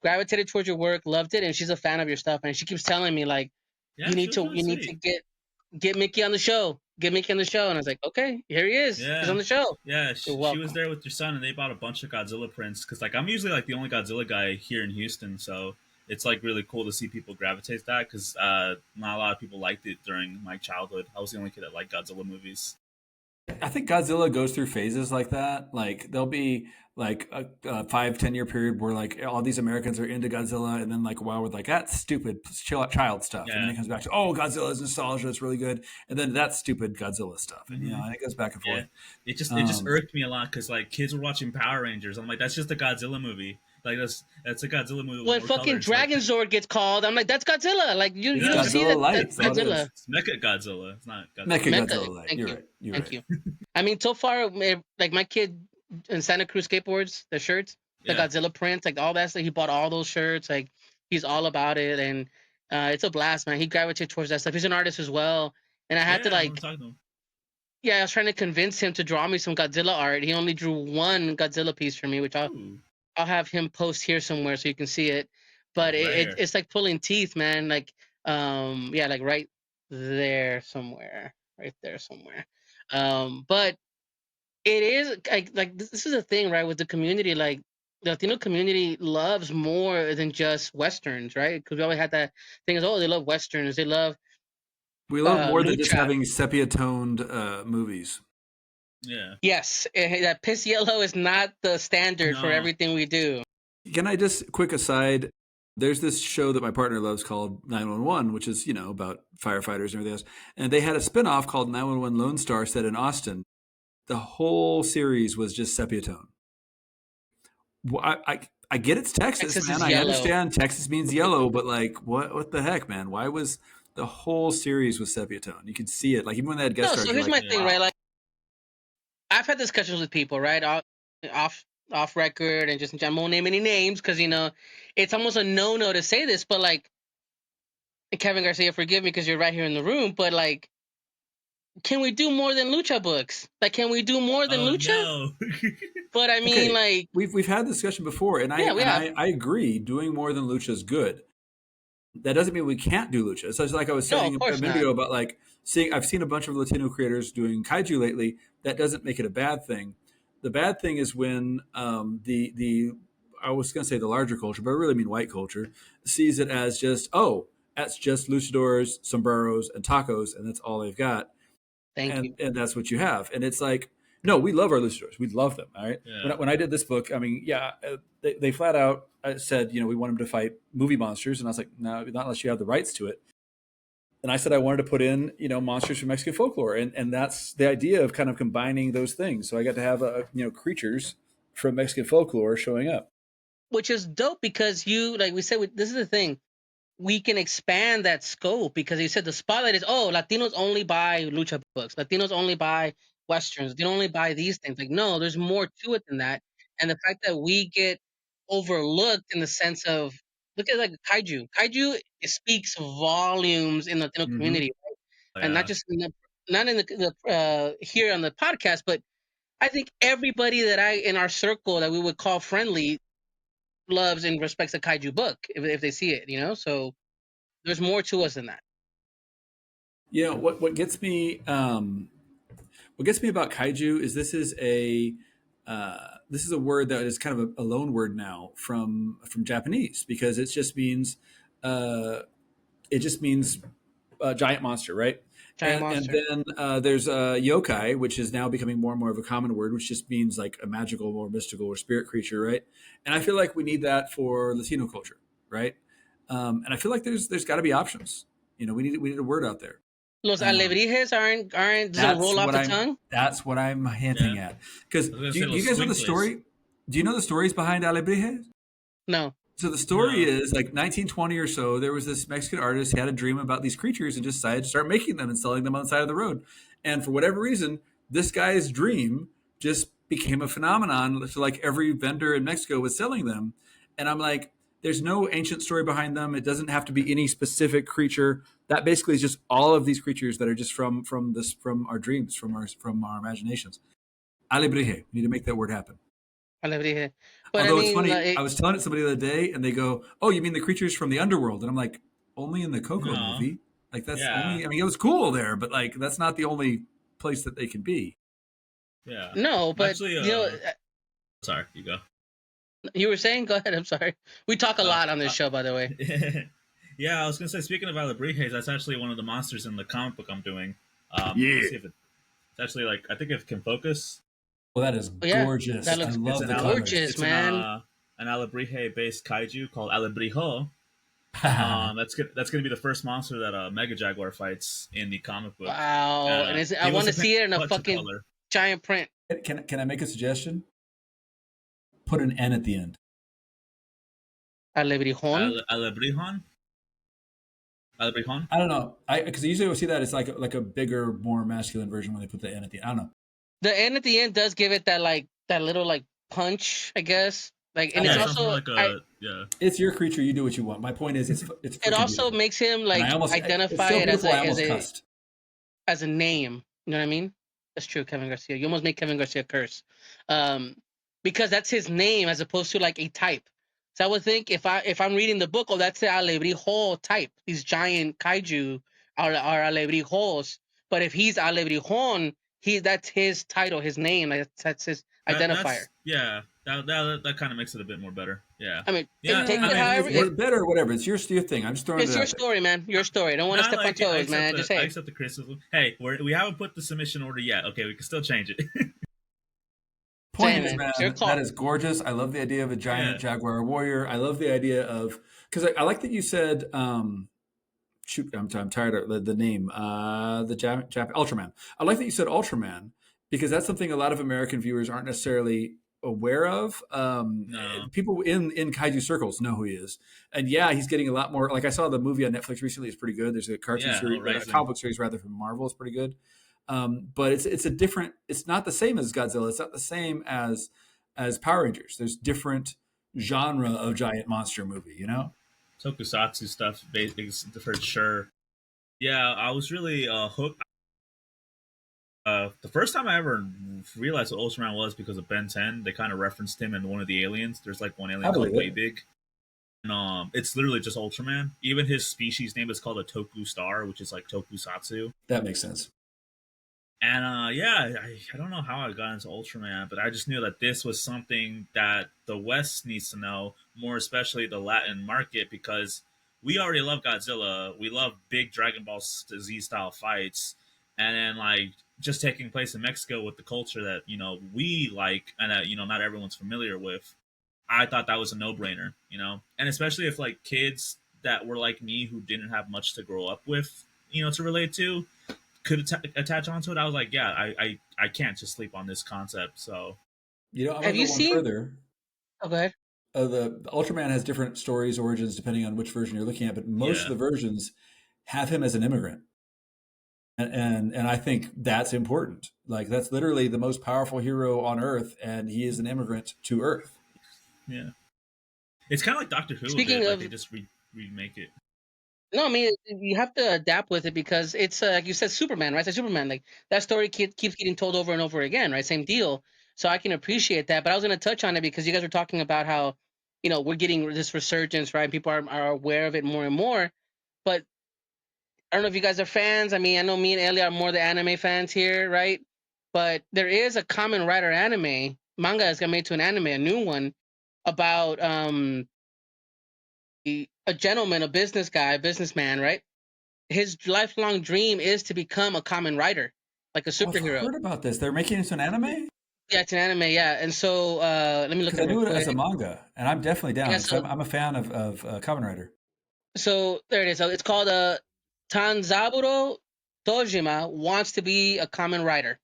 gravitated towards your work, loved it, and she's a fan of your stuff. And she keeps telling me like, yeah, she was really you need to sweet. get Mickey on the show, get Mickey on the show. And I was like, okay, here he is. He's on Yeah, the show. yeah. You're She was welcome. there with your son, and they bought a bunch of Godzilla prints. Because like I'm usually like the only Godzilla guy here in Houston, so it's like really cool to see people gravitate to that. Because not a lot of people liked it during my childhood. I was the only kid that liked Godzilla movies. I think Godzilla goes through phases like that. Like there'll be like a 5-10 year period where like all these Americans are into Godzilla, and then like a while we're like that's stupid child stuff, and then Yeah. it comes back to Godzilla's nostalgia, it's really good, and then that's stupid Godzilla stuff, and Hmm. and it goes back and Yeah. forth. It just irked me a lot because like kids were watching Power Rangers. I'm like, that's just a Godzilla movie. Like that's a Godzilla movie with When more fucking colors. Like Dragon Zord gets called, I'm like, that's Godzilla. Like It's you don't yeah, see Godzilla that Light. that's That's all it Godzilla. is. it's Mecha Godzilla. It's not Mecha Godzilla. Mecha. Godzilla Light. Thank You're you. right. You're Thank right. you. I mean, so far, like my kid in Santa Cruz skateboards, the shirts, the Yeah, Godzilla prints, like all that stuff. He bought all those shirts. Like he's all about it, and it's a blast, man. He gravitates towards that stuff. He's an artist as well, and I had to yeah. I remember like, talking to him. yeah, I was trying to convince him to draw me some Godzilla art. He only drew one Godzilla piece for me, which Ooh, I'll have him post here somewhere so you can see it. But right here. it's like pulling teeth, man. Like yeah, like right there somewhere, right there somewhere. But it is like this is a thing, right? With the community, like the Latino community loves more than just westerns, right? Because we always had that thing is, oh, they love westerns, they love We love more than just lucha. having sepia toned movies. Yeah. Yes, that piss yellow is not the standard for No. everything we do. Can I just quick aside? There's this show that my partner loves called 911, which is, about firefighters and everything else. And they had a spinoff called 911 Lone Star set in Austin. The whole series was just sepia tone. Well, I get it's Texas, Texas man. is I yellow. understand Texas means yellow, but like, what the heck, man? Why was the whole series was sepia tone. You can see it. Like even when they had guest No, stars, so you're here's like, my thing, wow. right? Like I've had discussions with people, right, off off record, and just I won't name any names because it's almost a no to say this, but like Kevin Garcia, forgive me because you're right here in the room, but like, can we do more than lucha books? Like, can we do more than Oh lucha? no. But I mean, Okay, like, we've had this discussion before, and yeah, we have. I agree. Doing more than lucha is good. That doesn't mean we can't do lucha. It's just like I was No, saying of a course minute not. ago about like I've seen a bunch of Latino creators doing kaiju lately. That doesn't make it a bad thing. The bad thing is when the I was going to say the larger culture, but I really mean white culture, sees it as just, oh, that's just luchadors, sombreros, and tacos, and that's all they've got, Thank you. and that's what you have. And it's like, no, we love our luchadors. We love them. All right. Yeah. When I did this book, I mean, yeah, they flat out said, we want them to fight movie monsters, and I was like, no, not unless you have the rights to it. And I said I wanted to put in, monsters from Mexican folklore, and that's the idea of kind of combining those things. So I got to have creatures from Mexican folklore showing up. Which is dope because like we said, this is the thing. We can expand that scope because you said the spotlight is, oh, Latinos only buy lucha books. Latinos only buy Westerns. They only buy these things. Like, no, there's more to it than that. And the fact that we get overlooked in the sense of, look at like kaiju. Kaiju speaks volumes in the Latino Mm-hmm. community, and not Yeah. just not in the here on the podcast, but I think everybody that in our circle that we would call friendly loves and respects a kaiju book if they see it. So there's more to us than that. What gets me about kaiju is this is a word that is kind of a loan word now from Japanese, because it just means giant monster, right? Giant And monster. then there's yokai, which is now becoming more and more of a common word, which just means like a magical or mystical or spirit creature, right? And I feel like we need that for Latino culture, right? And I feel like there's got to be options. We need a word out there. Los alebrijes aren't doesn't roll off the tongue. That's what I'm hinting Yeah. at. Because I was gonna do say you Los guys know the Squinkles. story? Do you know the stories behind alebrijes? No. So the story No. is like 1920 or so, there was this Mexican artist who had a dream about these creatures and just decided to start making them and selling them on the side of the road. And for whatever reason, this guy's dream just became a phenomenon. So like every vendor in Mexico was selling them. And I'm like, there's no ancient story behind them. It doesn't have to be any specific creature. That basically is just all of these creatures that are just from our dreams, from our imaginations. Alebrije. We need to make that word happen. Alebrije. But Although I it's mean, funny, like, I was telling it to somebody the other day, and they go, "Oh, you mean the creatures from the underworld?" And I'm like, "Only in the Coco No. movie. Like that's Yeah. only. I mean, it was cool there, but like that's not the only place that they can be." Yeah. no, but Actually, sorry, you go. you were saying, go ahead. I'm sorry. We talk a Uh, lot on this show, by the way. yeah, I was gonna say, speaking of alebrijes, that's actually one of the monsters in the comic book I'm doing. Yeah. Let's see if it's actually like, I think it can focus. Well, that is Oh, yeah. gorgeous. That looks I love an the ale- gorgeous, it's man. An alebrije based kaiju called Alebrijo. colors. That's gonna be the first monster that Mega Jaguar fights in the comic book. Wow. And I He want to wasn't see it in a much of fucking color. giant print. Can I make a suggestion? Put an N at the end. Alebrijon. Alebrijon. Alebrijon. I don't know. Because I usually will see that it's like a bigger, more masculine version when they put the N at the end. I don't know. The N at the end does give it that little like punch, I guess. Like, and Yeah, it's it sounds more also like yeah. It's your creature. You do what you want. My point is, it's it also beautiful. makes him And like it's identify so it beautiful. I almost as cussed. a name. You know what I mean? That's true, Kevin Garcia. You almost make Kevin Garcia curse, because that's his name as opposed to like a type. So I would think if I'm reading the book, oh, that's the Alebrijo type. These giant kaiju are Alebrijos. But if he's Alebrijon, that's his title, his name. That's his identifier. That kind of makes it a bit more better. Yeah. I mean, Yeah. take I it mean, however. Or better or whatever. It's your thing. I'm just throwing It's it your out there. story, man. Your story. I don't want to step on toes, man. Just I say. accept the criticism. Hey, we haven't put the submission order yet. Okay, we can still change it. Point Damn, is, man. man, It's your call. that is gorgeous. I love the idea of a giant jaguar warrior. I love the idea of, because I like that you said, shoot, I'm tired of the name, the Ultraman. I like that you said Ultraman, because that's something a lot of American viewers aren't necessarily aware of. No. People in kaiju circles know who he is, and yeah, he's getting a lot more. Like I saw the movie on Netflix recently; it's pretty good. There's a cartoon Yeah, series, a comic book series rather, from Marvel. It's pretty good. But it's a different. It's not the same as Godzilla. It's not the same as Power Rangers. There's different genre of giant monster movie. You know. Tokusatsu stuff, basically, for sure. Yeah, I was really hooked. The first time I ever realized what Ultraman was because of Ben 10, they kind of referenced him in one of the aliens. There's like one alien called Way Big. And it's literally just Ultraman. Even his species name is called a Toku Star, which is like Tokusatsu. That makes sense. And yeah, I don't know how I got into Ultraman, but I just knew that this was something that the West needs to know, more especially the Latin market, because we already love Godzilla. We love big Dragon Ball Z style fights. And then, like, just taking place in Mexico with the culture that, we like and that, not everyone's familiar with. I thought that was a no-brainer, and especially if like kids that were like me who didn't have much to grow up with, to relate to, could attach onto it. I was like, yeah, I can't just sleep on this concept. So, I'm gonna go one further. Oh, go ahead. The Ultraman has different stories, origins, depending on which version you're looking at, but most of the versions have him as an immigrant. And I think that's important. Like, that's literally the most powerful hero on Earth, and he is an immigrant to Earth. Yeah, it's kind of like Doctor Who. Speaking of, they just remake it. No, I mean, you have to adapt with it because it's like you said, Superman, right? It's like Superman, like that story keeps getting told over and over again, right? Same deal. So I can appreciate that, but I was going to touch on it because you guys were talking about how, we're getting this resurgence, right? People are aware of it more and more. But I don't know if you guys are fans. I mean, I know me and Ellie are more the anime fans here, right? But there is a Kamen Rider anime manga that's got made to an anime, a new one about a gentleman, a businessman, right? His lifelong dream is to become a Kamen Rider, like a superhero. I've heard about this. They're making it into an anime? Yeah, it's an anime, yeah. And so let me look at it. I knew it as a manga, and I'm definitely down. Yeah, so, I'm a fan of Kamen Rider. So there it is. So it's called Tanzaburo Dojima wants to be a Kamen Rider.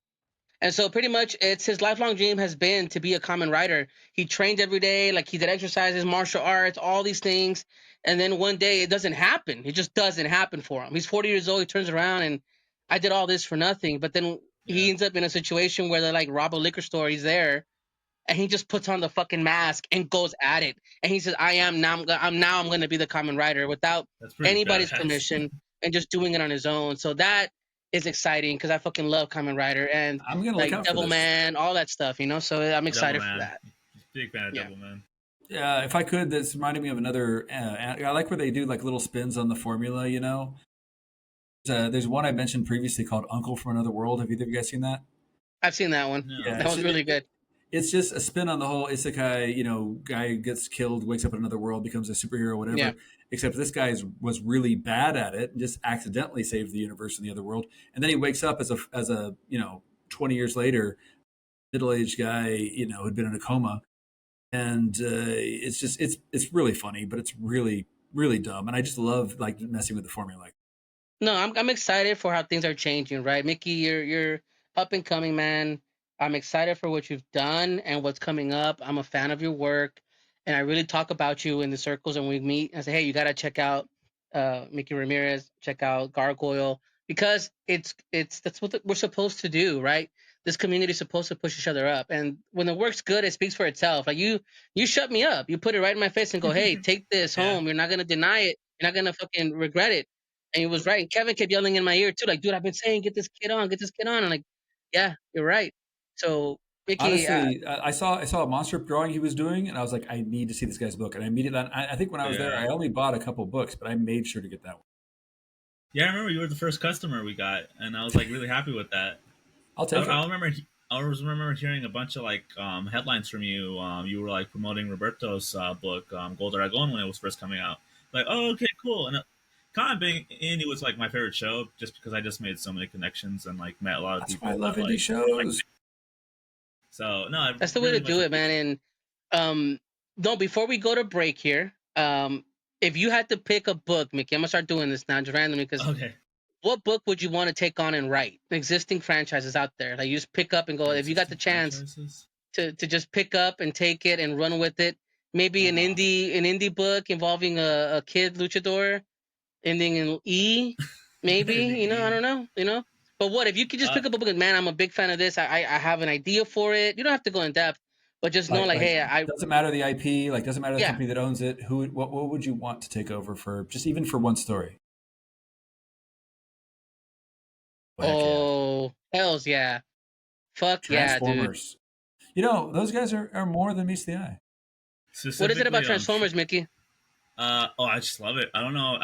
And so pretty much it's his lifelong dream has been to be a Kamen Rider. He trained every day, like he did exercises, martial arts, all these things. And then one day it doesn't happen. It just doesn't happen for him. He's 40 years old. He turns around and I did all this for nothing. But then he ends up in a situation where they're like rob a liquor store. He's there and he just puts on the fucking mask and goes at it. And he says, I'm going to be the Kamen Rider without anybody's permission and just doing it on his own. So that is exciting because I fucking love Kamen Rider and I'm gonna like Devilman, all that stuff, So I'm excited for that. Big fan of Devilman. Yeah, if I could, that's reminding me of another. I like where they do like little spins on the formula. There's one I mentioned previously called Uncle from Another World. Have either of you guys seen that? I've seen that one. No. Yeah, that was really good. It's just a spin on the whole isekai. Guy gets killed, wakes up in another world, becomes a superhero, whatever. Yeah. Except this guy was really bad at it and just accidentally saved the universe in the other world. And then he wakes up as a 20 years later, middle-aged guy, who'd been in a coma. And it's really funny, but it's really, really dumb. And I just love like messing with the formula. No, I'm excited for how things are changing, right? Mickey, you're up and coming, man. I'm excited for what you've done and what's coming up. I'm a fan of your work, and I really talk about you in the circles. And we meet and say, hey, you gotta check out Miki Ramirez, check out Gargoyle, because that's what we're supposed to do, right? This community is supposed to push each other up, and when the work's good, it speaks for itself. Like you shut me up. You put it right in my face and go, hey, take this home. You're not gonna deny it. You're not gonna fucking regret it. And he was right. And Kevin kept yelling in my ear too, like, dude, I've been saying, get this kid on. And like, yeah, you're right. So, Mickey, honestly, I saw a monster drawing he was doing, and I was like, I need to see this guy's book. And I immediately, I think when I was there, I only bought a couple books, but I made sure to get that one. Yeah, I remember you were the first customer we got, and I was like really happy with that. I'll take it. I remember hearing a bunch of like headlines from you. You were like promoting Roberto's book, Gold Dragon, when it was first coming out. Like, oh, okay, cool. And Con being indie was like my favorite show, just because I just made so many connections and like met a lot of people. I love indie shows. So no, that's the way to do it, man. And no, before we go to break here, if you had to pick a book, Mickey, I'm gonna start doing this now just randomly because what book would you want to take on and write? Existing franchises out there, like you just pick up and go. If you got the chance, to just pick up and take it and run with it. Maybe an indie book involving a kid luchador ending in E. Maybe I don't know. But what if you could just pick up a book and man, I'm a big fan of this. I have an idea for it. You don't have to go in depth, but just know like hey, I doesn't matter the IP, like doesn't matter the yeah. company that owns it. What would you want to take over for just even for one story? Oh, hells yeah. Fuck yeah, dude. Transformers. Those guys are more than meets the eye. What is it about Specifically Transformers, Mickey? I just love it. I don't know.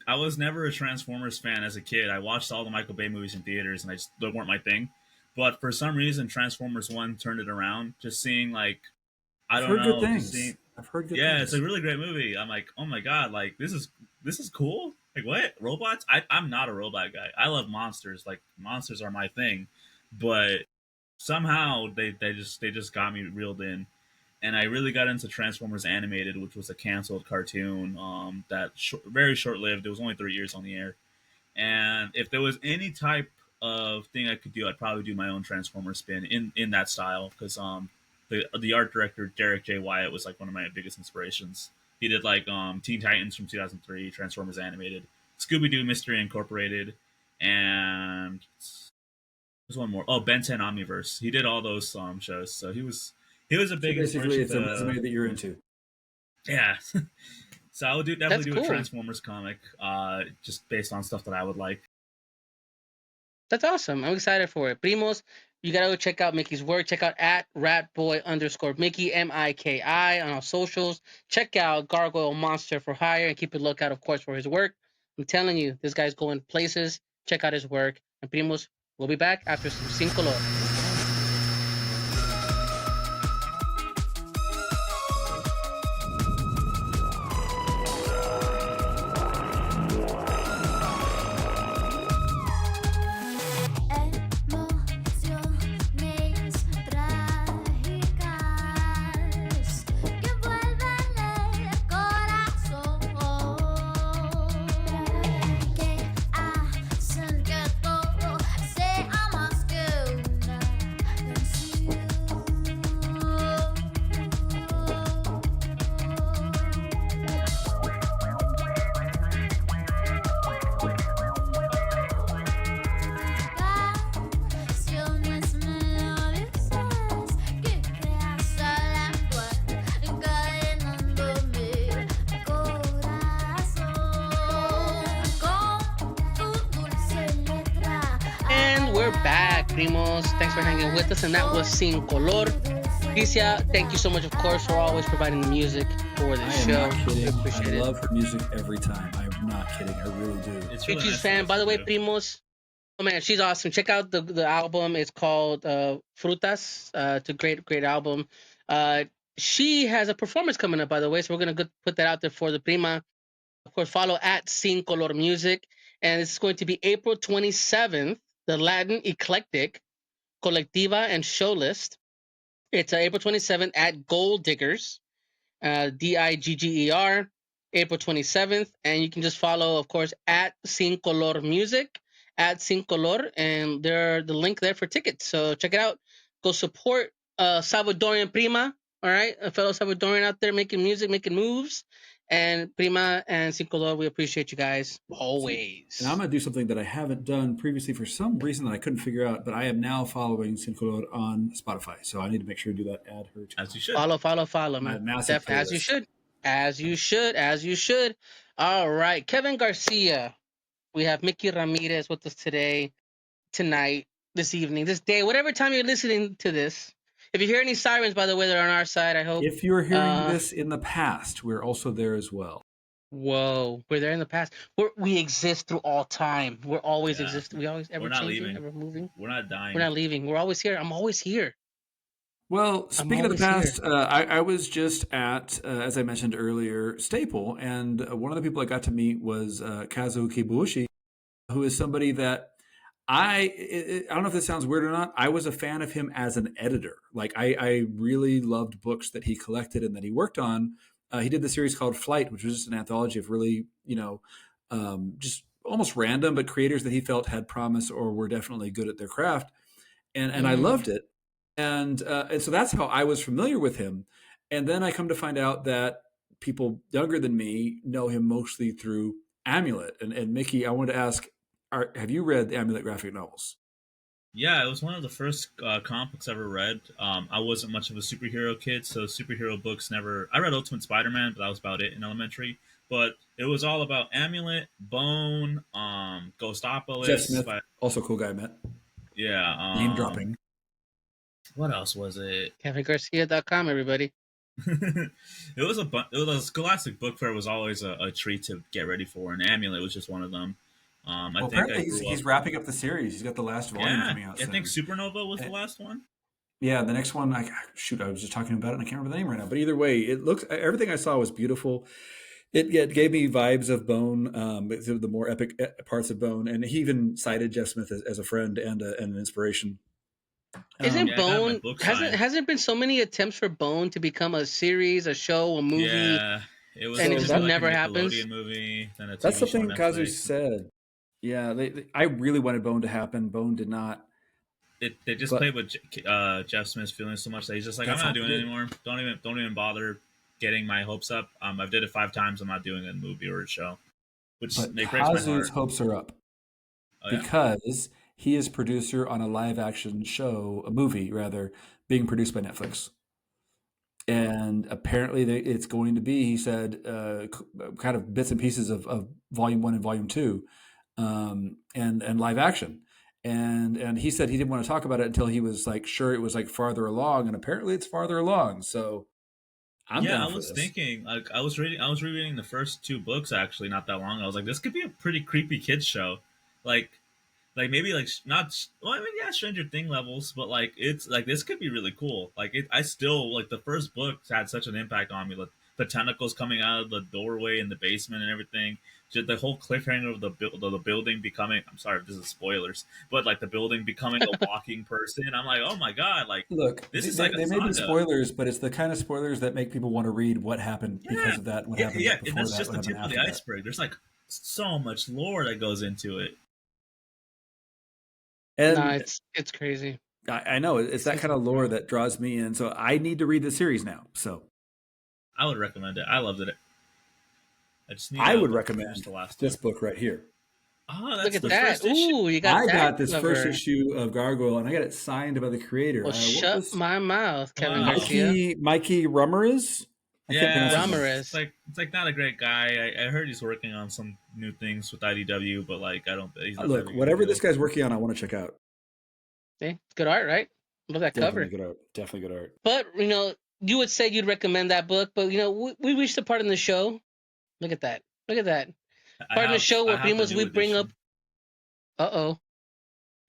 I was never a Transformers fan as a kid. I watched all the Michael Bay movies in theaters, and they weren't my thing. But for some reason, Transformers One turned it around. Just seeing like I I've don't heard know, good just things. seeing I've heard good yeah, things. it's a really great movie. I'm like, oh my god, like this is cool. Like what robots? I'm not a robot guy. I love monsters. Like monsters are my thing, but somehow they just got me reeled in, and I really got into Transformers Animated, which was a canceled cartoon very short lived. It was only 3 years on the air, and if there was any type of thing I could do, I'd probably do my own Transformer spin in that style because the art director Derek J. Wyatt was like one of my biggest inspirations. He did like Teen Titans from 2003, Transformers Animated, Scooby Doo Mystery Incorporated, and there's one more. Oh, Ben 10 Omniverse. He did all those shows, so he was a So big basically, inspiration. it's a resume that you're into. Yeah. So I would definitely do cool. a Transformers comic, just based on stuff that I would like. That's awesome. I'm excited for it. Primos, you gotta go check out Mickey's work. Check out at ratboy_Mickey Miki on our socials. Check out Gargoyle Monster for Hire and keep a lookout, of course, for his work. I'm telling you, this guy's going places. Check out his work. And Primos, we'll be back after some Sin Color. Emociones trágicas que vuelven el corazón, que hacen que todo sea más que una canciones melodiosas que creas al actuar, encadenando mi corazón con tu dulce letra. And we're back, Primos. Thanks for hanging with us. And that was Sin Color. Alicia, thank you so much, of course, for always providing the music for the I am show. not kidding. Appreciate I it. love her music every time. I'm not kidding. I really do. It's Huge nice to fan. By the way, listen to. Primos. Oh man, she's awesome. Check out the album. It's called Frutas. It's a great album. She has a performance coming up, by the way, so we're gonna put that out there for the Prima. Of course, follow at Sin Color Music, and it's going to be April 27th. The Latin Eclectic Colectiva and Show List. It's April 27th at Gold Diggers, Digger, April 27th. And you can just follow, of course, at Sin Color Music, at Sin Color, and the link there for tickets. So check it out. Go support Salvadorian Prima, all right? A fellow Salvadorian out there making music, making moves. And Prima and Sin Color, we appreciate you guys always. And I'm going to do something that I haven't done previously for some reason that I couldn't figure out, but I am now following Sin Color on Spotify. So I need to make sure to do that. Add her to As you should. Follow, my man. massive Definitely, as you playlist. should. As you should. All right. Kevin Garcia. We have Miki Ramirez with us tonight, this evening, this day, whatever time you're listening to this. If you hear any sirens, by the way, they're on our side, I hope. If you're hearing this in the past, we're also there as well. Whoa, we're there in the past. We exist through all time. We're always exist. We always ever We're not changing, leaving. ever moving. We're not dying. We're not leaving. We're always here. I'm always here. Well, speaking of the always past, I was just at, as I mentioned earlier, Staple, and one of the people I got to meet was Kazuo Kibushi, who is somebody that I don't know if this sounds weird or not. I was a fan of him as an editor. Like I really loved books that he collected and that he worked on. He did the series called Flight, which was just an anthology of really, just almost random, but creators that he felt had promise or were definitely good at their craft. And I loved it. and so that's how I was familiar with him. And then I come to find out that people younger than me know him mostly through Amulet. And Mickey, I wanted to ask, have you read the Amulet graphic novels? Yeah, it was one of the first comic books I ever read. I wasn't much of a superhero kid, so superhero books never. I read Ultimate Spider-Man, but that was about it in elementary. But it was all about Amulet, Bone, Jeff Ghostopolis. Smith, also a cool guy, Matt. Yeah. Name dropping. What else was it? KevinGarcia.com, everybody. It was a Scholastic Book Fair was always a treat to get ready for, and Amulet was just one of them. I think Apparently he's wrapping up the series. He's got the last volume coming out I soon. think Supernova was the last one. Yeah, the next one, I was just talking about it and I can't remember the name right now. But either way, everything I saw was beautiful. It gave me vibes of Bone, the more epic parts of Bone. And he even cited Jeff Smith as a friend and an inspiration. Isn't Bone, hasn't been so many attempts for Bone to become a series, a show, a movie? Yeah, it was, and it just never happens. Movie, then a TV That's something show on Kazu Netflix. said. Yeah, I really wanted Bone to happen. Bone did not. They just played with Jeff Smith's feelings so much that he's just like, I'm not doing it anymore. Don't even bother getting my hopes up. I've did it 5 times. I'm not doing a movie or a show. Which breaks my heart. Hopes are up because he is producer on a live action show, a movie rather, being produced by Netflix. And apparently it's going to be, he said, kind of bits and pieces of Volume 1 and Volume 2, and live action. And he said he didn't want to talk about it until he was like sure it was like farther along, and apparently it's farther along. So I was thinking, like I was rereading the first 2 books actually not that long. I was like, this could be a pretty creepy kids show, like maybe like not. Well, I mean, yeah, Stranger Thing levels, but like it's like this could be really cool. Like I still like the first book had such an impact on me. Like the tentacles coming out of the doorway in the basement and everything. Just the whole cliffhanger of the building becoming. I'm sorry if this is spoilers, but like the building becoming a walking person. I'm like, oh my god! Like, look, this is they, like they may be spoilers, but it's the kind of spoilers that make people want to read what happened because of that. What happened? Yeah, before and that's that, just the what tip happened of the after iceberg. There's like so much lore that goes into it. And no, it's crazy. I know it's that kind of lore that draws me in. So I need to read the series now. So I would recommend it. I loved it. I would recommend this book right here. Oh, look at that! Ooh, you got that. I got this first issue of Gargoyle, and I got it signed by the creator. Well, shut my mouth, Kevin Garcia. Miki Ramirez. Ramirez. It's like not a great guy. I heard he's working on some new things with IDW, but like I don't. He's not look, whatever this guy's working on, I want to check out. See, it's good art, right? Look at that cover. Definitely good art. But you would say you'd recommend that book, but we reached the part in the show. Look at that! Look at that! Part of the show where Primos we bring up. Oh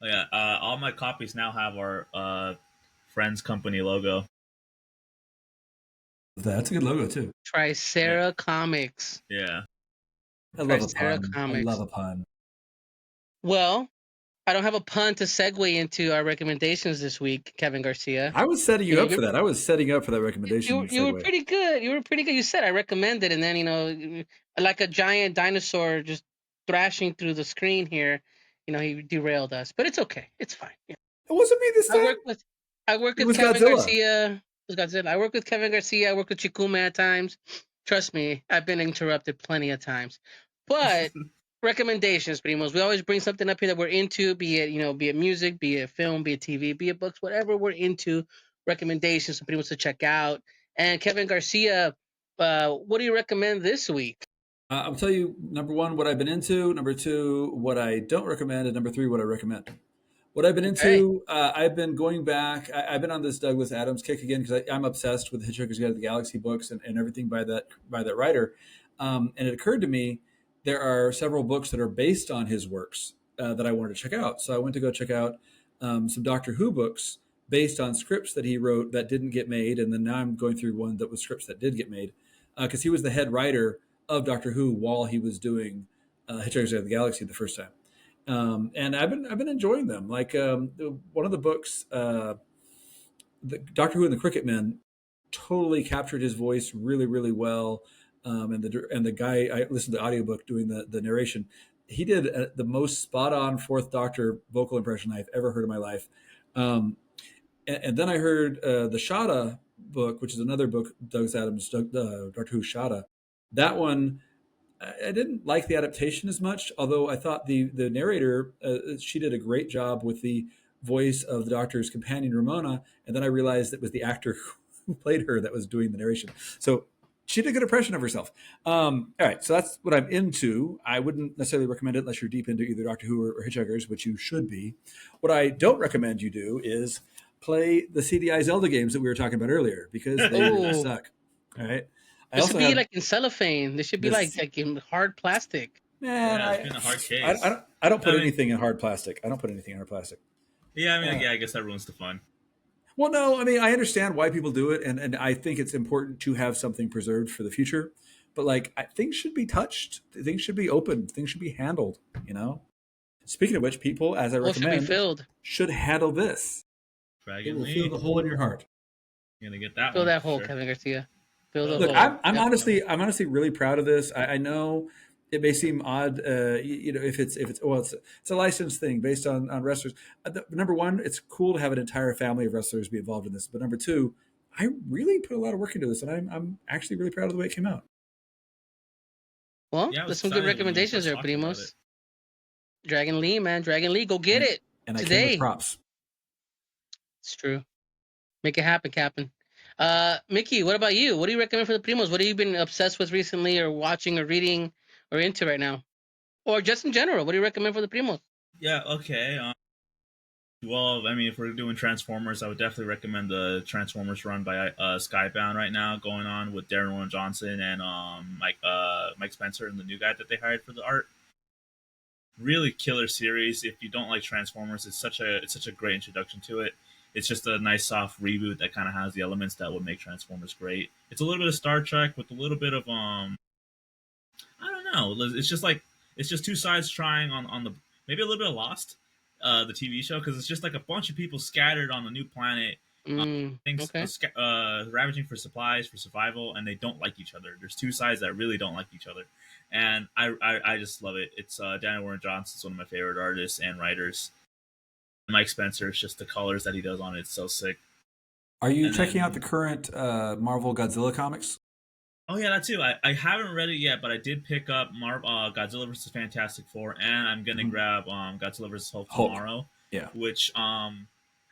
yeah, all my copies now have our Friends Company logo. That's a good logo too. Tricera Comics. Yeah. I love a pun. Well, I don't have a pun to segue into our recommendations this week, Kevin Garcia. I was setting you up for that. I was setting up for that recommendation. You were pretty good. You said I recommended, and then like a giant dinosaur just thrashing through the screen here, he derailed us. But it's okay. It's fine. Yeah. It wasn't me this time. I work with Kevin Garcia. It was Godzilla. I work with Kevin Garcia. I work with Chikuma at times. Trust me, I've been interrupted plenty of times. But recommendations, Primos. We always bring something up here that we're into, be it music, be it film, be it TV, be it books, whatever we're into. Recommendations for Primos to check out. And Kevin Garcia, what do you recommend this week? I'll tell you, number 1, what I've been into. Number 2, what I don't recommend. And number 3, what I recommend. What I've been into, I've been going back. I've been on this Douglas Adams kick again because I'm obsessed with Hitchhiker's Guide to the Galaxy books and everything by that writer. And it occurred to me there are several books that are based on his works that I wanted to check out. So I went to go check out some Doctor Who books based on scripts that he wrote that didn't get made. And then now I'm going through one that was scripts that did get made because he was the head writer of Doctor Who while he was doing Hitchhiker's Guide to the Galaxy the first time. And I've been enjoying them. Like one of the books, the Doctor Who and the Cricket Men, totally captured his voice really, really well. And the guy, I listened to the audiobook doing the narration. He did the most spot on Fourth Doctor vocal impression I've ever heard in my life. And and then I heard the Shada book, which is another book, Douglas Adams, Doctor Who Shada. That one, I didn't like the adaptation as much, although I thought the narrator, she did a great job with the voice of the Doctor's companion Ramona, and then I realized it was the actor who played her that was doing the narration. So she did a good impression of herself. All right, so that's what I'm into. I wouldn't necessarily recommend it unless you're deep into either Doctor Who or Hitchhikers, which you should be. What I don't recommend you do is play the CDI Zelda games that we were talking about earlier, because they really Ooh. suck. All right. It should be like in cellophane. They should be this- like in hard plastic. Man, Yeah, it's been a hard case. I don't put I mean- anything in hard plastic. I don't put anything in hard plastic. Yeah, I mean, I guess that ruins the fun. Well, no, I mean, I understand why people do it, and I think it's important to have something preserved for the future. But like, things should be touched, things should be opened, things should be handled. You know. Speaking of which, people, as I Hole should be recommend, filled. should handle this. It Dragon will Lee, fill the hole in your heart. you're gonna get that. Fill one that for hole, sure. Kevin Garcia. Fill the Look, hole. I'm Definitely. honestly really proud of this. I know it may seem odd, you know, if it's a licensed thing based on wrestlers. Number one, it's cool to have an entire family of wrestlers be involved in this. But number two, I really put a lot of work into this, and I'm actually really proud of the way it came out. Well, Yeah, I was there's some good excited when you recommendations first there, talked about Primos. it. Dragon Lee, man. Dragon Lee, go get it. And I came Today. with props. It's true. Make it happen, Captain. Mickey, what about you? What do you recommend for the Primos? What have you been obsessed with recently, or watching, or reading, or into right now? Or just in general, what do you recommend for the Primos? Yeah, okay. Well, I mean, if we're doing Transformers, I would definitely recommend the Transformers run by Skybound right now, going on with Darren Warren Johnson and Mike Spencer and the new guy that they hired for the art. Really killer series. If you don't like Transformers, it's such a great introduction to it. It's just a nice soft reboot that kind of has the elements that would make Transformers great. It's a little bit of Star Trek with a little bit of I don't know. It's just two sides trying on the maybe a little bit of Lost, the TV show, because it's just like a bunch of people scattered on a new planet, Okay. ravaging for supplies for survival, and they don't like each other. There's two sides that really don't like each other, and I just love it. It's Daniel Warren Johnson's one of my favorite artists and writers. Mike Spencer, it's just the colors that he does on it. It's so sick. Are you And checking then- out the current Marvel Godzilla comics? Oh yeah, that too. I haven't read it yet, but I did pick up Godzilla vs. Fantastic Four, and I'm gonna grab Godzilla vs. Hulk tomorrow. Yeah. Which Godzilla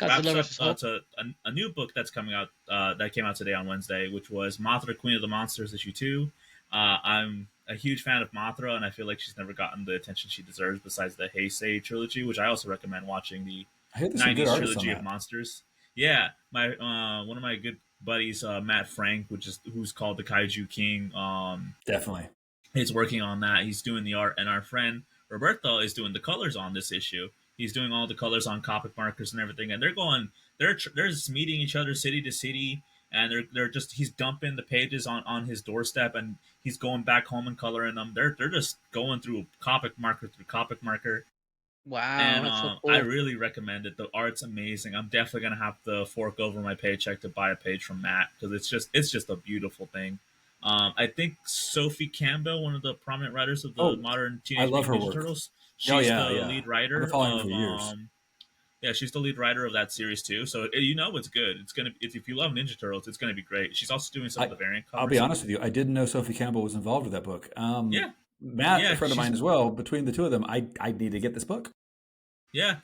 wraps vs. up Hulk. to a new book that's coming out that came out today on Wednesday, which was Mothra, Queen of the Monsters, issue 2. I'm a huge fan of Mothra, and I feel like she's never gotten the attention she deserves besides the Heisei trilogy, which I also recommend watching the I heard there's some good 90s artists on trilogy of that. monsters. Yeah, my one of my good buddies, Matt Frank, who's called the Kaiju King. Definitely. He's working on that. He's doing the art, and our friend Roberto is doing the colors on this issue. He's doing all the colors on Copic markers and everything, and they're just meeting each other city to city, and he's dumping the pages on his doorstep, and he's going back home and coloring them. They're just going through Copic marker. Wow, And that's so cool. I really recommend it. The art's amazing. I'm definitely gonna have to fork over my paycheck to buy a page from Matt, because it's just a beautiful thing. I think Sophie Campbell, one of the prominent writers of the modern I Teenage love her Mutant Ninja work. Turtles, Oh, she's yeah, the yeah. lead I've writer been following her of for years. yeah, she's the lead writer of that series too. So you know it's good. It's gonna if you love Ninja Turtles, it's gonna be great. She's also doing some of the variant covers. I'll be honest with you. I didn't know Sophie Campbell was involved with that book. Yeah. Matt, Yeah, a friend of mine as well. Between the two of them, I need to get this book. Yeah.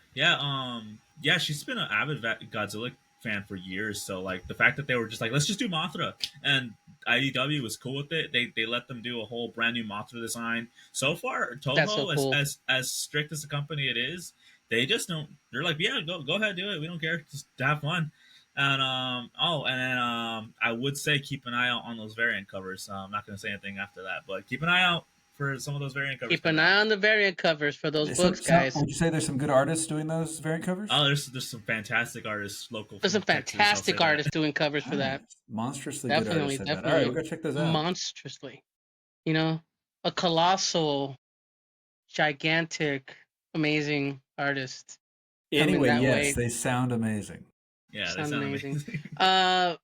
She's been an avid Godzilla fan for years. So like the fact that they were just like, let's just do Mothra, and IDW was cool with it. They let them do a whole brand new Mothra design. So far, That's so Toho, cool. as strict as a company it is, they just don't. They're like, yeah, go ahead, do it. We don't care. Just have fun. And I would say keep an eye out on those variant covers. I'm not going to say anything after that, but keep an eye out for some of those variant covers. Keep an eye on the variant covers for those books, guys. Would you say there's some good artists doing those variant covers? Oh, there's some fantastic artists local. There's some from Texas, I'll fantastic say that. artists doing covers for that. Monstrously Definitely, good artists. All right, definitely. we're gonna check those out. Monstrously. You know, a colossal, gigantic, amazing artist. coming Anyway, that yes, way. they sound amazing. Yeah, they Sound sound amazing. amazing.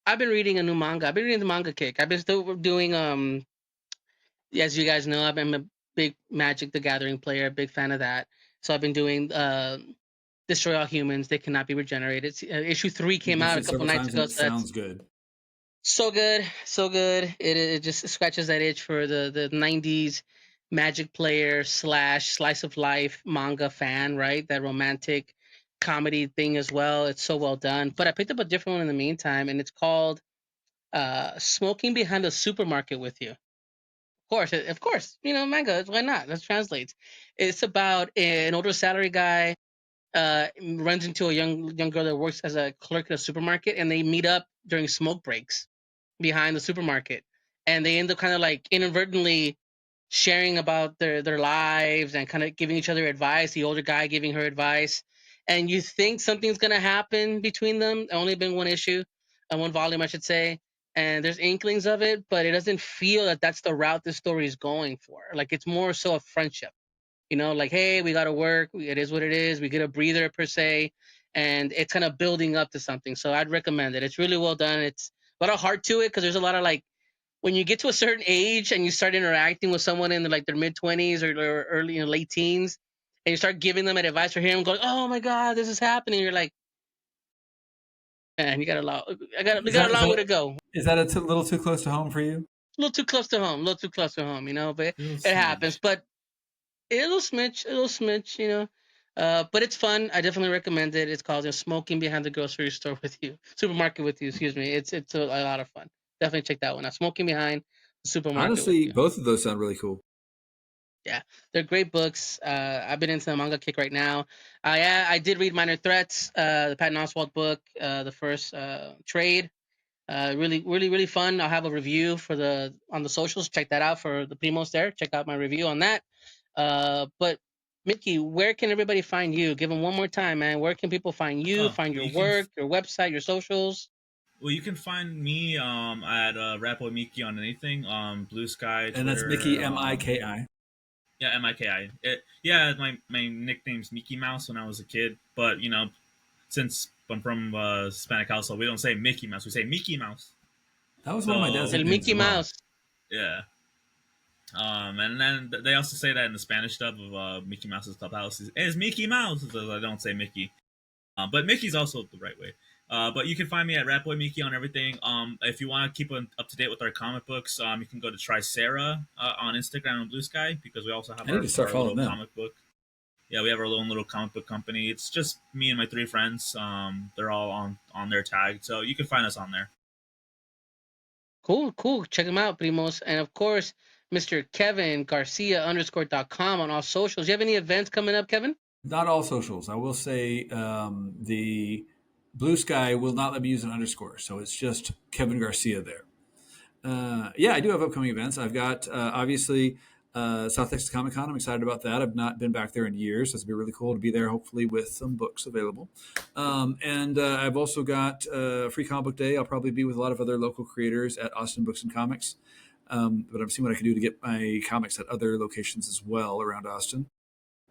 I've been reading a new manga. I've been reading the manga kick. I've been still doing as you guys know, I'm a big Magic the Gathering player, big fan of that. So I've been doing the destroy all humans. They cannot be regenerated. Issue 3 You came out a mentioned it couple several nights times, ago. and it So that's sounds good. so good, so good. It just scratches that itch for the '90s Magic player slash slice of life manga fan, right? That romantic comedy thing as well. It's so well done. But I picked up a different one in the meantime, and it's called "Smoking Behind the Supermarket with You." Of course, manga. Why not? Let's translate. It's about an older salary guy runs into a young girl that works as a clerk at a supermarket, and they meet up during smoke breaks behind the supermarket, and they end up kind of like inadvertently sharing about their lives and kind of giving each other advice. The older guy giving her advice, and you think something's gonna happen between them. Only been one issue, one volume, I should say. And there's inklings of it, but it doesn't feel that that's the route this story is going for. Like it's more so a friendship, like, hey, we got to work. It is what it is. We get a breather per se, and it's kind of building up to something. So I'd recommend it. It's really well done. It's a lot of heart to it because there's a lot of like when you get to a certain age and you start interacting with someone in like their mid 20s or early late teens, and you start giving them advice or hearing them going, "Oh my God, this is happening." You're like, man, you got a lot. We Is got that a long way to go. a little too close to home for you? A little too close to home. A little too close to home. But Little it happens. smidge. But a little smidge. But it's fun. I definitely recommend it. It's called "Smoking Behind the Grocery Store with You," supermarket with you. Excuse me. It's a lot of fun. Definitely check that one out. "Smoking Behind the Supermarket with Honestly, You." both of those sound really cool. Yeah, they're great books. I've been into the manga kick right now. I did read Minor Threats, the Patton Oswalt book, the first trade. Really, really, really fun. I'll have a review on the socials. Check that out for the Primos there. Check out my review on that. But Mickey, where can everybody find you? Give them one more time, man. Where can people find you? Oh, Find your you can. work, your website, your socials. Well, you can find me at Rapo Miki on anything. Blue Sky, And that's Twitter. Mickey Miki. Yeah, Miki. Yeah, my nickname's Mickey Mouse when I was a kid. But since I'm from Hispanic household, we don't say Mickey Mouse. We say Mickey Mouse. That was one of my dad's So El nicknames Mickey as well. Mouse. yeah. And then they also say that in the Spanish dub of Mickey Mouse's Clubhouse. It's Mickey Mouse. So I don't say Mickey. But Mickey's also the right way. But you can find me at Ratboy Miki on everything. If you want to keep up to date with our comic books, you can go to Tricera on Instagram and Blue Sky because we also have I need to start our following little them. comic book. Yeah, we have our little comic book company. It's just me and my 3 friends. They're all on their tag, so you can find us on there. Cool. Check them out, Primos. And of course, Mr. Kevin Garcia _.com on all socials. You have any events coming up, Kevin? Not all socials. I will say the Blue Sky will not let me use an underscore, so it's just Kevin Garcia there. Yeah, I do have upcoming events. I've got obviously South Texas Comic Con. I'm excited about that. I've not been back there in years, so it's gonna be really cool to be there. Hopefully, with some books available. And I've also got Free Comic Book Day. I'll probably be with a lot of other local creators at Austin Books and Comics. But I'm seeing what I can do to get my comics at other locations as well around Austin.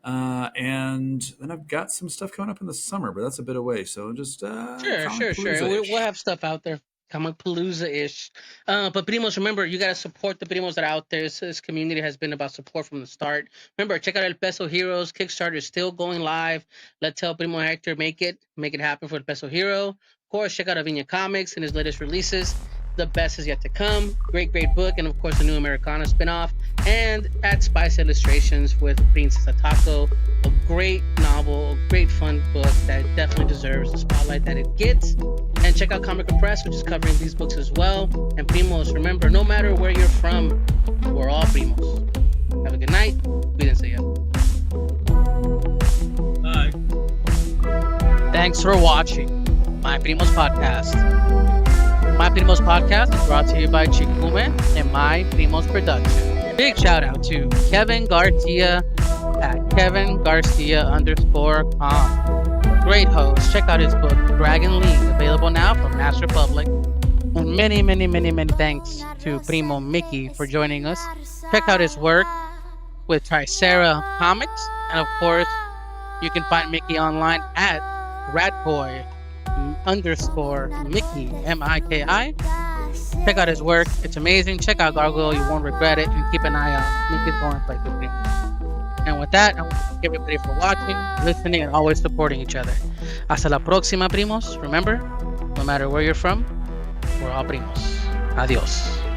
And then I've got some stuff coming up in the summer, but that's a bit away. So just Sure. Comic And Palooza-ish. we'll have stuff out there. Comic Palooza-ish. But Primos, remember, you got to support the Primos that are out there. This community has been about support from the start. Remember, check out El Peso Heroes. Kickstarter is still going live. Let's help Primo Hector make it happen for El Peso Hero. Of course, check out Avinia Comics and his latest releases. The Best is Yet to Come. Great book. And, of course, the new Americana spinoff. And at Spice Illustrations with Princess Atako. A great novel, a great fun book that definitely deserves the spotlight that it gets. And check out Comic Press, which is covering these books as well. And Primos, remember, no matter where you're from, we're all Primos. Have a good night. We didn't say it. Bye. Thanks for watching My Primos Podcast. My Primos Podcast is brought to you by Chikume and My Primos Production. Big shout out to Kevin Garcia at KevinGarcia_com. Great host. Check out his book, Dragon League, available now from Master Public. And many, many, many, many thanks to Primo Mickey for joining us. Check out his work with Tricera Comics. And of course, you can find Mickey online at Ratboy _Mickey Miki. Check out his work. It's amazing. Check out Gargoyle. You won't regret it. And keep an eye out. Mickey's going to play with Primo. And with that, I want to thank everybody for watching, listening, and always supporting each other. Hasta la próxima, primos. Remember, no matter where you're from, we're all primos. Adios.